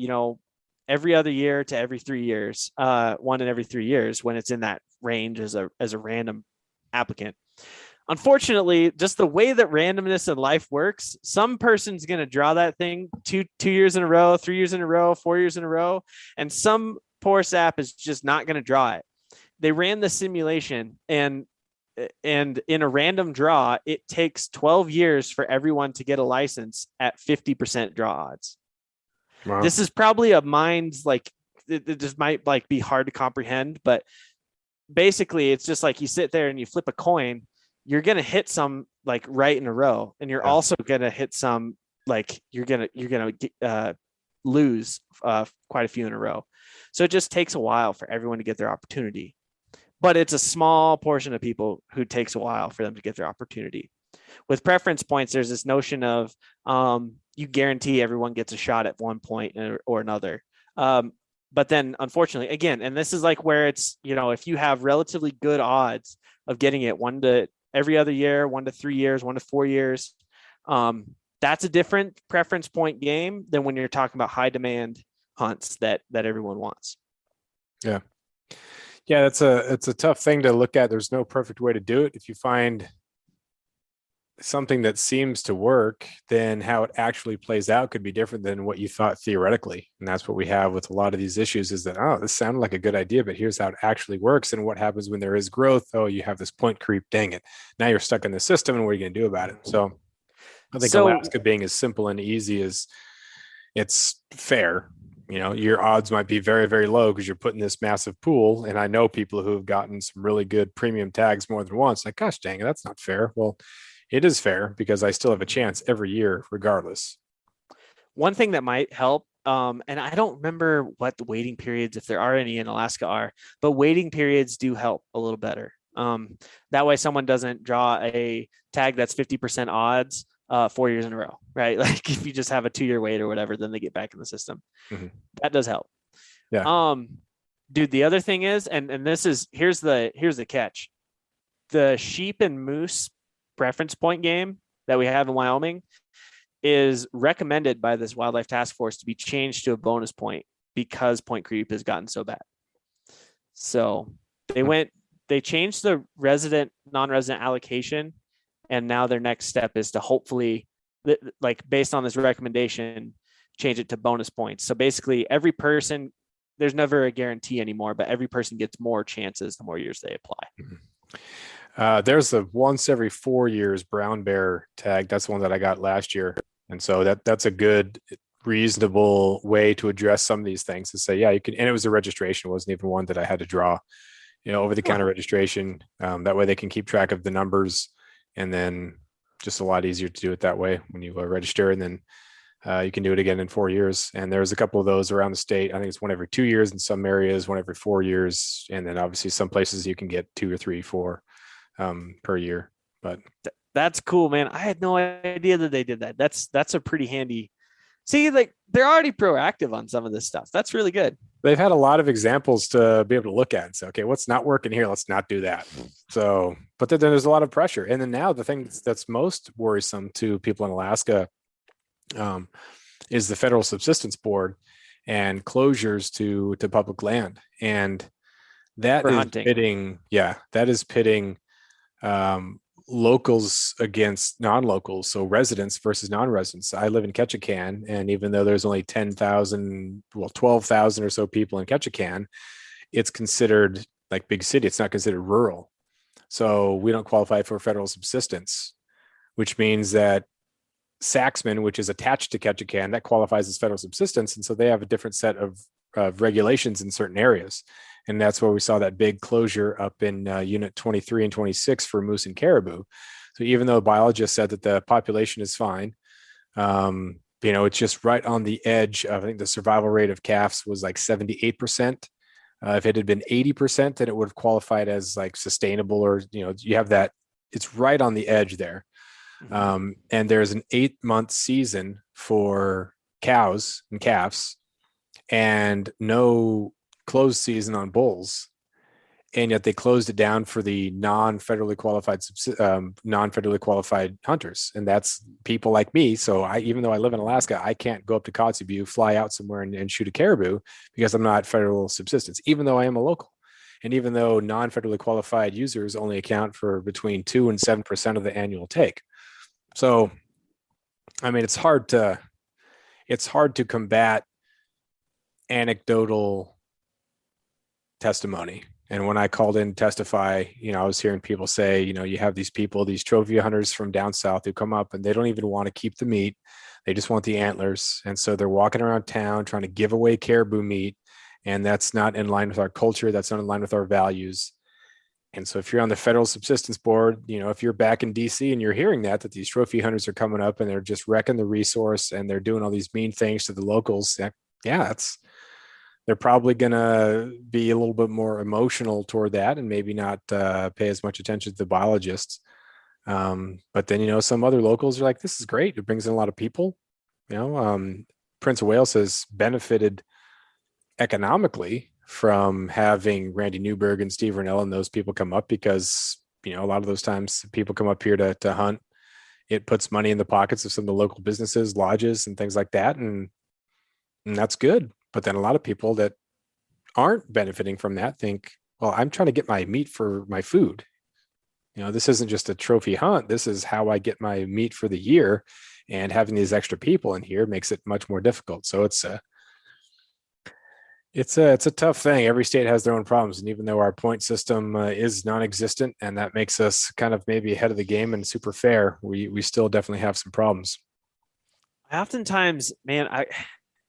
every other year to every 3 years, one in every 3 years when it's in that range as a random applicant. Unfortunately, just the way that randomness in life works, some person's going to draw that thing two years in a row, 3 years in a row, 4 years in a row, and some poor sap is just not going to draw it. They ran the simulation, and in a random draw, it takes 12 years for everyone to get a license at 50% draw odds. Wow. This is probably a mind's it just might be hard to comprehend, but basically it's just like you sit there and you flip a coin. You're going to hit some right in a row, and you're also going to hit some, you're going to lose quite a few in a row. So it just takes a while for everyone to get their opportunity. But it's a small portion of people who takes a while for them to get their opportunity. With preference points, there's this notion of you guarantee everyone gets a shot at one point or another. But then, unfortunately, again, and this is like where it's, if you have relatively good odds of getting it every other year, 1 to 3 years, 1 to 4 years, that's a different preference point game than when you're talking about high demand hunts that everyone wants. Yeah. Yeah, it's a tough thing to look at. There's no perfect way to do it. If you find something that seems to work, then how it actually plays out could be different than what you thought theoretically. And that's what we have with a lot of these issues is that, oh, this sounded like a good idea, but here's how it actually works. And what happens when there is growth? Oh, you have this point creep. Dang it. Now you're stuck in the system, and what are you going to do about it? So I think Alaska being as simple and easy as it's fair. Your odds might be very, very low because you're putting this massive pool. And I know people who have gotten some really good premium tags more than once. Like, gosh, dang it, that's not fair. Well, it is fair because I still have a chance every year, regardless. One thing that might help, and I don't remember what the waiting periods, if there are any in Alaska, are, but waiting periods do help a little better. That way someone doesn't draw a tag that's 50% odds 4 years in a row, right? Like if you just have a 2-year wait or whatever, then they get back in the system. Mm-hmm. That does help. Yeah. Dude, the other thing is, and here's the catch. The sheep and moose preference point game that we have in Wyoming is recommended by this wildlife task force to be changed to a bonus point because point creep has gotten so bad. So they changed the resident, non-resident allocation. And now their next step is to hopefully, like based on this recommendation, change it to bonus points. So basically every person, there's never a guarantee anymore, but every person gets more chances the more years they apply. Mm-hmm. There's a once every 4 years brown bear tag. That's the one that I got last year. And so that's a good, reasonable way to address some of these things to say, yeah, you can, and it was a registration. It wasn't even one that I had to draw, over the counter registration. That way they can keep track of the numbers. And then just a lot easier to do it that way when you register, and then you can do it again in 4 years. And there's a couple of those around the state. I think it's 1 every 2 years in some areas, 1 every 4 years. And then obviously some places you can get 2 or 3, 4 per year. But that's cool, man. I had no idea that they did that. That's a pretty handy. See, like they're already proactive on some of this stuff. That's really good. They've had a lot of examples to be able to look at and say, okay, what's not working here? Let's not do that. So, but then there's a lot of pressure. And then now the thing that's most worrisome to people in Alaska is the federal subsistence board and closures to public land. And that is pitting locals against non-locals, so residents versus non-residents. I live in Ketchikan, and even though there's only 12,000 or so people in Ketchikan, it's considered like big city. It's not considered rural. So we don't qualify for federal subsistence, which means that Saxman, which is attached to Ketchikan, that qualifies as federal subsistence. And so they have a different set of regulations in certain areas. And that's where we saw that big closure up in unit 23 and 26 for moose and caribou. So even though biologists said that the population is fine, it's just right on the edge of, I think the survival rate of calves was like 78%. If it had been 80%, then it would have qualified as like sustainable, or, you have that, it's right on the edge there. And there's an 8-month season for cows and calves and no closed season on bulls, and yet they closed it down for the non-federally qualified hunters, and that's people like me. So even though I live in Alaska, I can't go up to Kotzebue, fly out somewhere and shoot a caribou because I'm not federal subsistence, even though I am a local, and even though non-federally qualified users only account for between 2 and 7% of the annual take. So, I mean, it's hard to combat anecdotal testimony. And when I called in to testify, I was hearing people say, you have these people, these trophy hunters from down south who come up and they don't even want to keep the meat. They just want the antlers. And so they're walking around town trying to give away caribou meat. And that's not in line with our culture. That's not in line with our values. And so if you're on the federal subsistence board, if you're back in DC and you're hearing that these trophy hunters are coming up and they're just wrecking the resource and they're doing all these mean things to the locals, they're probably going to be a little bit more emotional toward that and maybe not pay as much attention to the biologists. But then, some other locals are like, this is great. It brings in a lot of people. Prince of Wales has benefited economically from having Randy Newberg and Steve Rennell and those people come up because, a lot of those times people come up here to hunt. It puts money in the pockets of some of the local businesses, lodges, and things like that. And that's good. But then a lot of people that aren't benefiting from that think, well, I'm trying to get my meat for my food. This isn't just a trophy hunt. This is how I get my meat for the year. And having these extra people in here makes it much more difficult. So it's a tough thing. Every state has their own problems. And even though our point system is non-existent, and that makes us kind of maybe ahead of the game and super fair, we still definitely have some problems. Oftentimes, man,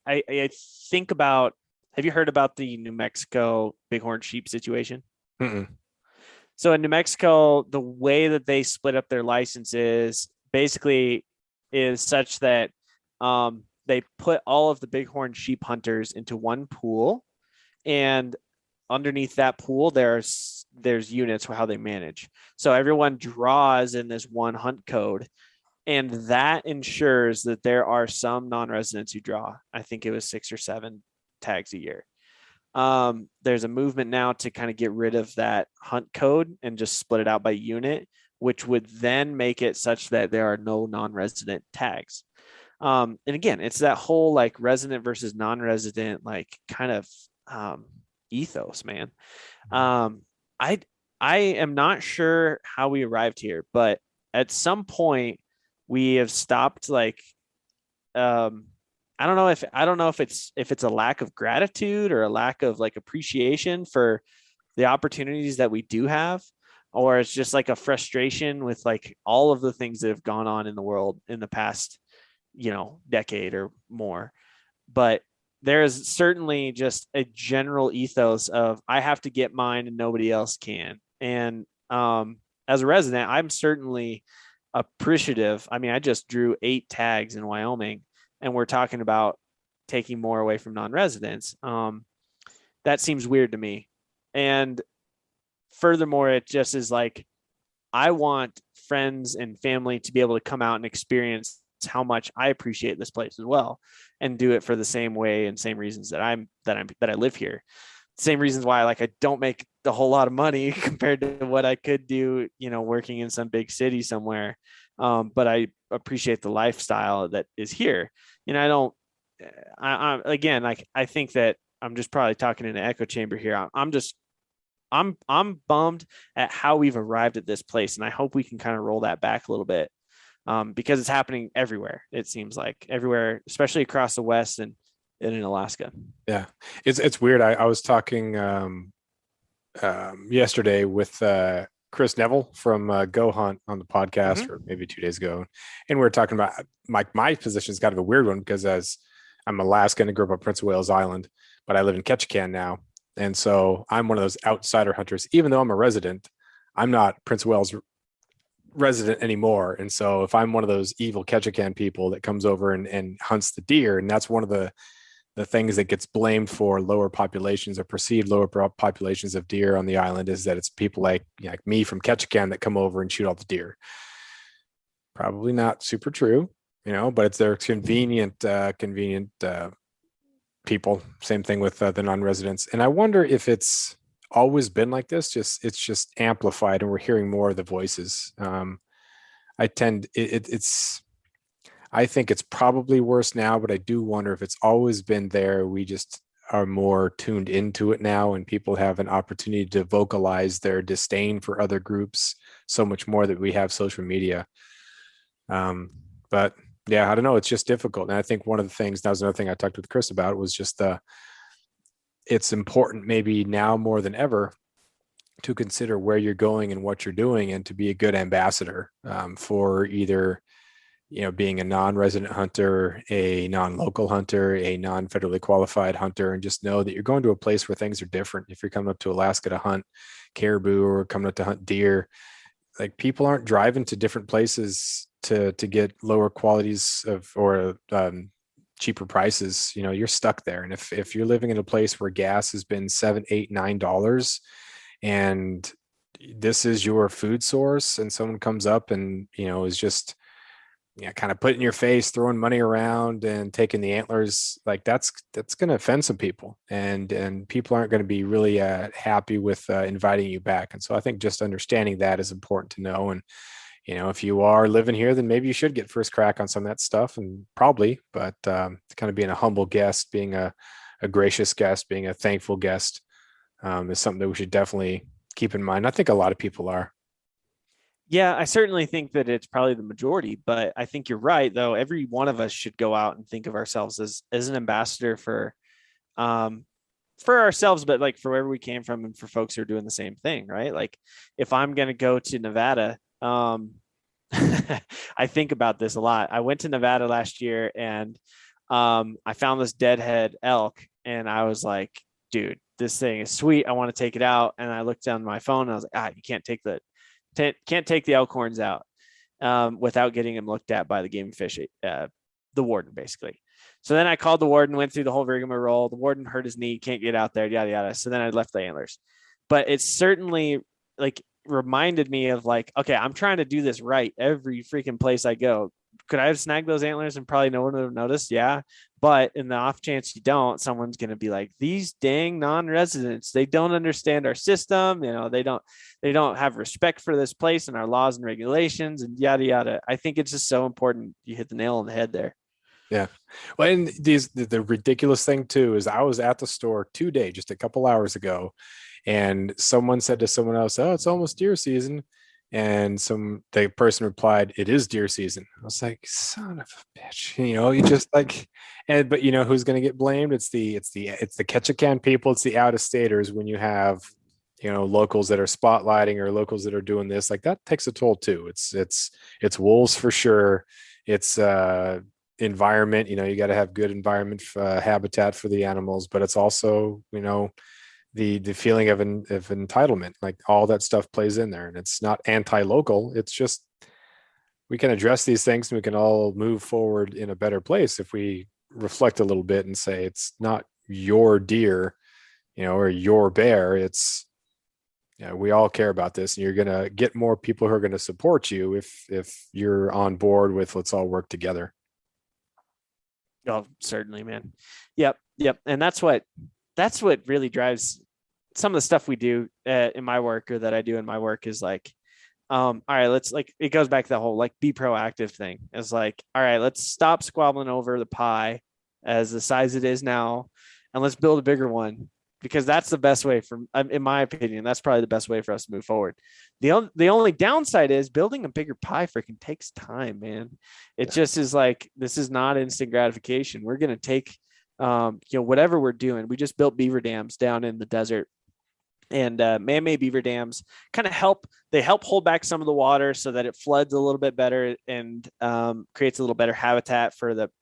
I think about, have you heard about the New Mexico bighorn sheep situation? Mm-mm. So in New Mexico, the way that they split up their licenses basically is such that they put all of the bighorn sheep hunters into one pool, and underneath that pool, there's units for how they manage. So everyone draws in this one hunt code, and that ensures that there are some non-residents who draw. I think it was 6 or 7 tags a year. There's a movement now to kind of get rid of that hunt code and just split it out by unit, which would then make it such that there are no non-resident tags. And again, it's that whole like resident versus non-resident, like kind of ethos, man. I am not sure how we arrived here, but at some point we have stopped like, I don't know if it's a lack of gratitude or a lack of like appreciation for the opportunities that we do have, or it's just like a frustration with like all of the things that have gone on in the world in the past, decade or more. But there is certainly just a general ethos of I have to get mine and nobody else can. And as a resident, I'm certainly appreciative. I mean, I just drew 8 tags in Wyoming, and we're talking about taking more away from non-residents. That seems weird to me. And furthermore, it just is like, I want friends and family to be able to come out and experience how much I appreciate this place as well, and do it for the same way and same reasons that I live here. Same reasons why I don't make a whole lot of money compared to what I could do, working in some big city somewhere. But I appreciate the lifestyle that is here. I think that I'm just probably talking in an echo chamber here. I'm bummed at how we've arrived at this place. And I hope we can kind of roll that back a little bit, because it's happening everywhere. It seems like everywhere, especially across the West and in Alaska. Yeah. It's weird. I was talking yesterday with Chris Neville from Go Hunt on the podcast, or maybe 2 days ago. And we were talking about my position is kind of a weird one because as I'm Alaskan and grew up on Prince of Wales Island, but I live in Ketchikan now. And so I'm one of those outsider hunters. Even though I'm a resident, I'm not Prince of Wales resident anymore. And so if I'm one of those evil Ketchikan people that comes over and hunts the deer, and that's one of the things that gets blamed for lower populations or perceived lower populations of deer on the island, is that it's people like me from Ketchikan that come over and shoot all the deer. Probably not super true, but it's their convenient people. Same thing with the non-residents. And I wonder if it's always been like this. It's just amplified, and we're hearing more of the voices. I think it's probably worse now, but I do wonder if it's always been there. We just are more tuned into it now, and people have an opportunity to vocalize their disdain for other groups so much more that we have social media. But yeah, I don't know. It's just difficult. And I think one of the things, that was another thing I talked with Chris about, was just it's important maybe now more than ever to consider where you're going and what you're doing, and to be a good ambassador for either being a non-resident hunter, a non-local hunter, a non-federally qualified hunter, and just know that you're going to a place where things are different. If you're coming up to Alaska to hunt caribou or coming up to hunt deer, like people aren't driving to different places to get lower qualities of or cheaper prices. You're stuck there. And if you're living in a place where gas has been $7, $8, $9, and this is your food source, and someone comes up and is just kind of putting your face, throwing money around and taking the antlers, like that's going to offend some people, and people aren't going to be really happy with inviting you back. And so I think just understanding that is important to know. And if you are living here, then maybe you should get first crack on some of that stuff, and probably, but kind of being a humble guest, being a gracious guest, being a thankful guest is something that we should definitely keep in mind. I think a lot of people are. Yeah, I certainly think that it's probably the majority, but I think you're right, though. Every one of us should go out and think of ourselves as an ambassador for ourselves, but like for wherever we came from and for folks who are doing the same thing, right? Like if I'm going to go to Nevada, I think about this a lot. I went to Nevada last year and I found this deadhead elk and I was like, dude, this thing is sweet. I want to take it out. And I looked down my phone and I was like, you can't take the elk horns out without getting him looked at by the game fish, the warden, basically. So then I called the warden, went through the whole rigmarole. The warden hurt his knee, can't get out there, yada, yada. So then I left the antlers. But it's certainly like reminded me of like, okay, I'm trying to do this right every freaking place I go. Could I have snagged those antlers and probably no one would have noticed? Yeah. But in the off chance you don't, someone's going to be like, these dang non-residents, they don't understand our system. They don't have respect for this place and our laws and regulations and yada, yada. I think it's just so important. You hit the nail on the head there. Yeah. Well, and the ridiculous thing too, is I was at the store today, just a couple hours ago, and someone said to someone else, "Oh, it's almost deer season." And the person replied, "It is deer season." I was like, son of a bitch, you just like, but who's going to get blamed? It's the Ketchikan people. It's the out of staters. When you have, locals that are spotlighting or locals that are doing this, like that takes a toll too. It's wolves for sure. It's environment, you got to have good environment habitat for the animals, but it's also, the feeling of entitlement, like all that stuff plays in there. And it's not anti-local. It's just, we can address these things and we can all move forward in a better place if we reflect a little bit and say, it's not your deer, or your bear. It's, we all care about this, and you're going to get more people who are going to support you if you're on board with, let's all work together. Oh, certainly, man. Yep. And that's what really drives some of the stuff we do in my work, or that I do in my work, is like, all right, let's, like, it goes back to the whole, like, be proactive thing. It's like, all right, let's stop squabbling over the pie as the size it is now, and let's build a bigger one, because that's the best way in my opinion, that's probably the best way for us to move forward. The only downside is building a bigger pie freaking takes time, man. It just is like, this is not instant gratification. We're going to take, whatever we're doing. We just built beaver dams down in the desert, and man-made beaver dams kind of help hold back some of the water so that it floods a little bit better and creates a little better habitat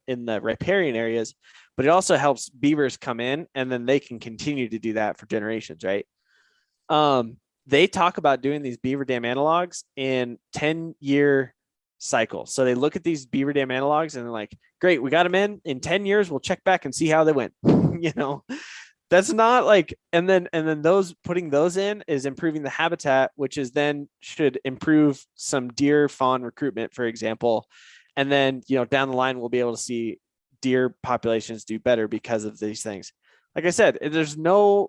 in the riparian areas. But it also helps beavers come in, and then they can continue to do that for generations, right? They talk about doing these beaver dam analogs in 10-year cycles. So they look at these beaver dam analogs and they're like, great, we got them in 10 years. We'll check back and see how they went. That's not like, and then putting those in is improving the habitat, which is then should improve some deer fawn recruitment, for example. And then, down the line, we'll be able to see deer populations do better because of these things. Like I said, there's no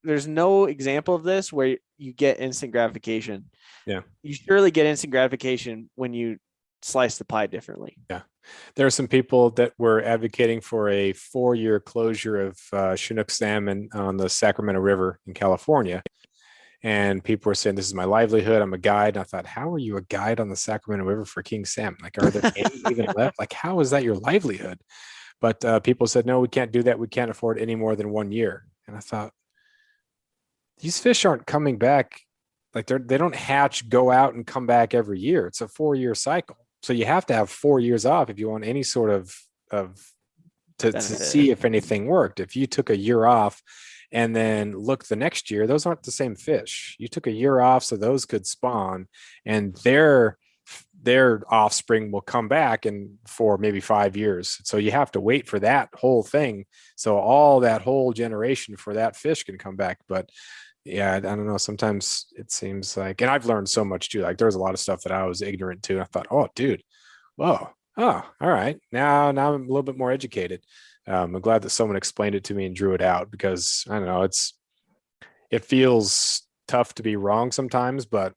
example of this where you get instant gratification. Yeah. You surely get instant gratification when you slice the pie differently. Yeah. There are some people that were advocating for a 4-year closure of Chinook salmon on the Sacramento River in California. And people were saying, this is my livelihood. I'm a guide. And I thought, how are you a guide on the Sacramento River for king salmon? Like, are there any even left? Like, how is that your livelihood? But people said, no, we can't do that. We can't afford any more than 1 year. And I thought, these fish aren't coming back. Like, they don't hatch, go out and come back every year. It's a 4-year cycle. So you have to have 4 years off if you want any sort of to see if anything worked. If you took a year off and then look the next year, those aren't the same fish. You took a year off so those could spawn, and their offspring will come back in for maybe 5 years. So you have to wait for that whole thing. So all that whole generation for that fish can come back. But yeah, I don't know. Sometimes it seems like, and I've learned so much too. Like there was a lot of stuff that I was ignorant to. I thought, oh, dude, whoa, oh, all right. Now I'm a little bit more educated. I'm glad that someone explained it to me and drew it out, because I don't know, it feels tough to be wrong sometimes, but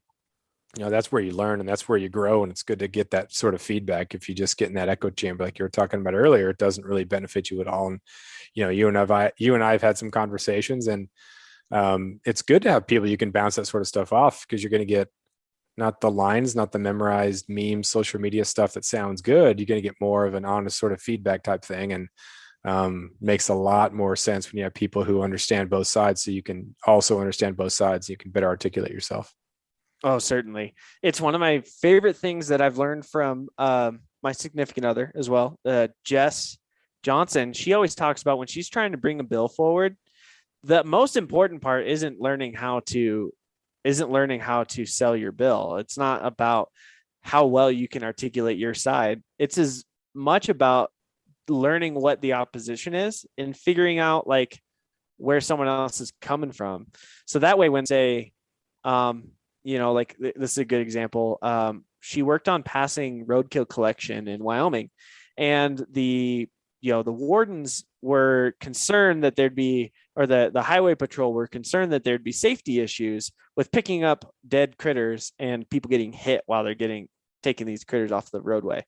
that's where you learn and that's where you grow. And it's good to get that sort of feedback. If you just get in that echo chamber, like you were talking about earlier, it doesn't really benefit you at all. And, you and I have had some conversations, and it's good to have people you can bounce that sort of stuff off, because you're going to get not the lines, not the memorized memes, social media stuff that sounds good. You're going to get more of an honest sort of feedback type thing. And makes a lot more sense when you have people who understand both sides, so you can also understand both sides. You can better articulate yourself. Oh, certainly. It's one of my favorite things that I've learned from my significant other as well, Jess Johnson. She always talks about when she's trying to bring a bill forward, the most important part isn't learning how to sell your bill. It's not about how well you can articulate your side. It's as much about learning what the opposition is and figuring out like where someone else is coming from. So that way, when say, like this is a good example. She worked on passing roadkill collection in Wyoming, and the wardens were concerned that there'd be, or the highway patrol were concerned that there'd be safety issues with picking up dead critters and people getting hit while they're taking these critters off the roadway.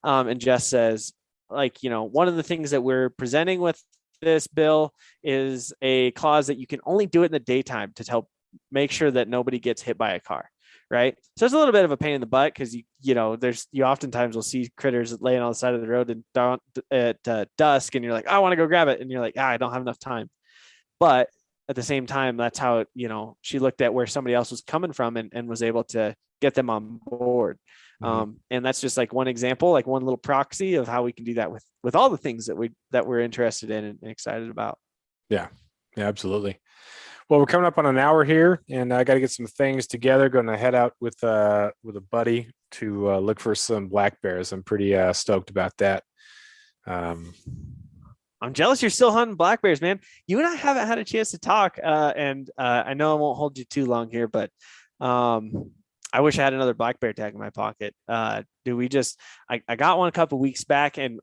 And Jess says, one of the things that we're presenting with this bill is a clause that you can only do it in the daytime to help make sure that nobody gets hit by a car. Right. So it's a little bit of a pain in the butt, because you oftentimes will see critters laying on the side of the road at dusk, and you're like, I want to go grab it. And you're like, I don't have enough time. But at the same time, that's how, she looked at where somebody else was coming from and was able to get them on board. Mm-hmm. And that's just like one example, like one little proxy of how we can do that with all the things that we're interested in and excited about. Yeah, absolutely. Well, we're coming up on an hour here, and I got to get some things together. Going to head out with a buddy to look for some black bears. I'm pretty stoked about that. I'm jealous you're still hunting black bears, man. You and I haven't had a chance to talk, and I know I won't hold you too long here, but I wish I had another black bear tag in my pocket. I got one a couple weeks back, and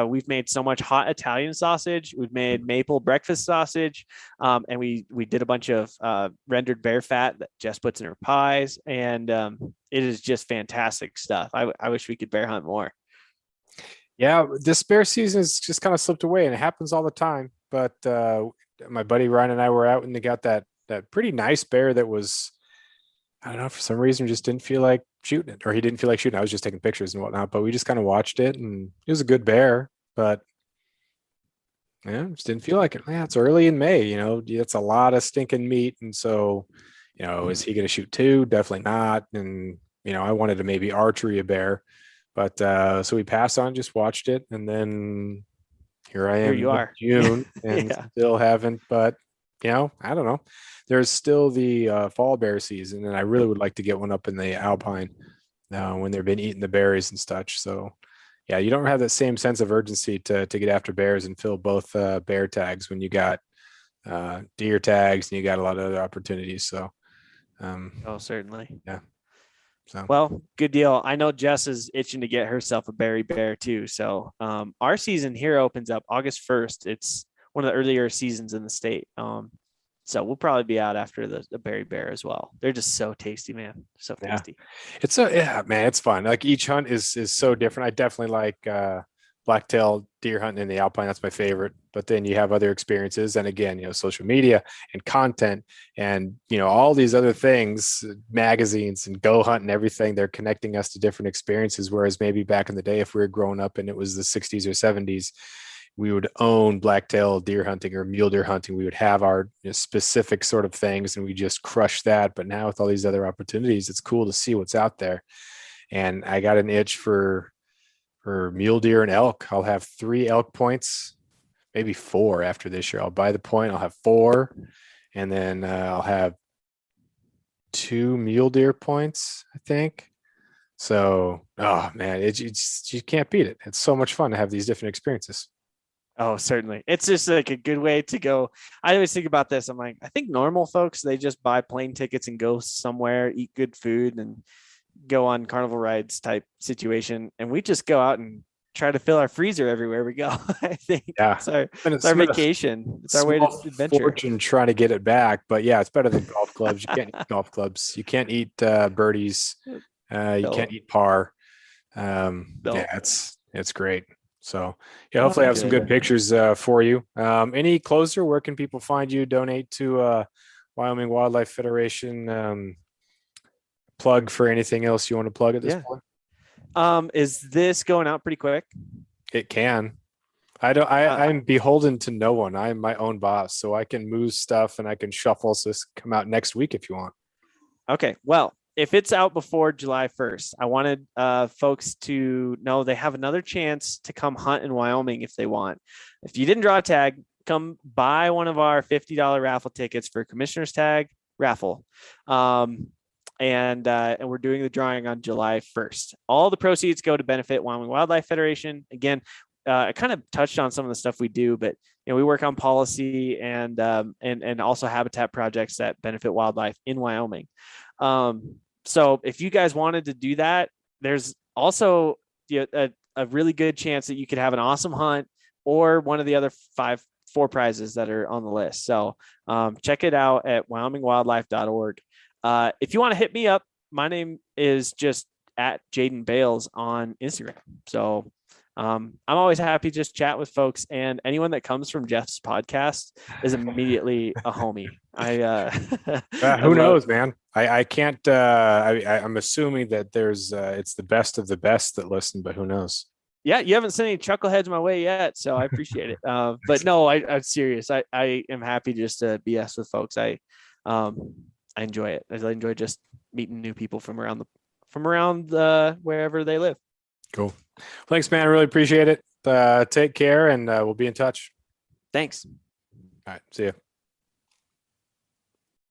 we've made so much hot Italian sausage. We've made maple breakfast sausage, and we did a bunch of rendered bear fat that Jess puts in her pies, and it is just fantastic stuff. I wish we could bear hunt more. Yeah, this bear season has just kind of slipped away, and it happens all the time. But my buddy Ryan and I were out, and they got that pretty nice bear that was, I don't know, for some reason just didn't feel like shooting it, or he didn't feel like shooting. I was just taking pictures and whatnot, but we just kind of watched it, and it was a good bear, but yeah, just didn't feel like it. Yeah, it's early in May, it's a lot of stinking meat. And so, is he going to shoot two? Definitely not. And, I wanted to maybe archery a bear, but so we passed on, just watched it. And then here I am, here you are, June, and still haven't, but I don't know. There's still the fall bear season, and I really would like to get one up in the Alpine when they've been eating the berries and such. So, yeah, you don't have that same sense of urgency to get after bears and fill both bear tags when you got deer tags and you got a lot of other opportunities. So, certainly, yeah. So, well, good deal. I know Jess is itching to get herself a berry bear too. So, our season here opens up August 1st. It's one of the earlier seasons in the state. So we'll probably be out after the berry bear as well. They're just so tasty, man. So tasty. Man, it's fun. Like each hunt is so different. I definitely like blacktail deer hunting in the Alpine. That's my favorite. But then you have other experiences. And again, social media and content and, all these other things, magazines and go hunt and everything, they're connecting us to different experiences. Whereas maybe back in the day, if we were growing up and it was the 60s or 70s, we would own blacktail deer hunting or mule deer hunting. We would have our specific sort of things and we just crush that. But now with all these other opportunities, it's cool to see what's out there. and I got an itch for mule deer and elk. I'll have 3 elk points, maybe 4 after this year. I'll buy the point. I'll have 4, and then I'll have 2 mule deer points, I think. So, oh man, you can't beat it. It's so much fun to have these different experiences. Oh, certainly. It's just like a good way to go. I always think about this. I'm like, I think normal folks, they just buy plane tickets and go somewhere, eat good food, and go on carnival rides type situation. And we just go out and try to fill our freezer everywhere we go. I think it's our vacation. It's our way to adventure. Fortune trying to get it back, but yeah, it's better than golf clubs. You can't eat golf clubs. You can't eat birdies. You can't eat par. Yeah, it's great. So yeah, hopefully I have some good pictures for you. Any closer, where can people find you? Donate to Wyoming Wildlife Federation. Plug for anything else you want to plug at this point? Is this going out pretty quick? It can. I'm beholden to no one. I'm my own boss, so I can move stuff and I can shuffle. So this come out next week if you want. Okay. Well, if it's out before July 1st, I wanted folks to know they have another chance to come hunt in Wyoming if they want. If you didn't draw a tag, come buy one of our $50 raffle tickets for Commissioner's Tag raffle. And we're doing the drawing on July 1st. All the proceeds go to benefit Wyoming Wildlife Federation. Again, I kind of touched on some of the stuff we do, but we work on policy and also habitat projects that benefit wildlife in Wyoming. So if you guys wanted to do that, there's also a really good chance that you could have an awesome hunt or one of the other 4 prizes that are on the list. So check it out at wyomingwildlife.org. If you want to hit me up, my name is just at Jaden Bales on Instagram. So I'm always happy to just chat with folks, and anyone that comes from Jeff's podcast is immediately a homie. Who knows, man? I can't. I'm assuming that there's it's the best of the best that listen, but who knows? Yeah, you haven't sent any chuckleheads my way yet, so I appreciate it. But no, I'm serious. I am happy just to BS with folks. I enjoy it. I enjoy just meeting new people from around wherever they live. Cool. Thanks, man. I really appreciate it. Take care, and we'll be in touch. Thanks. All right. See you.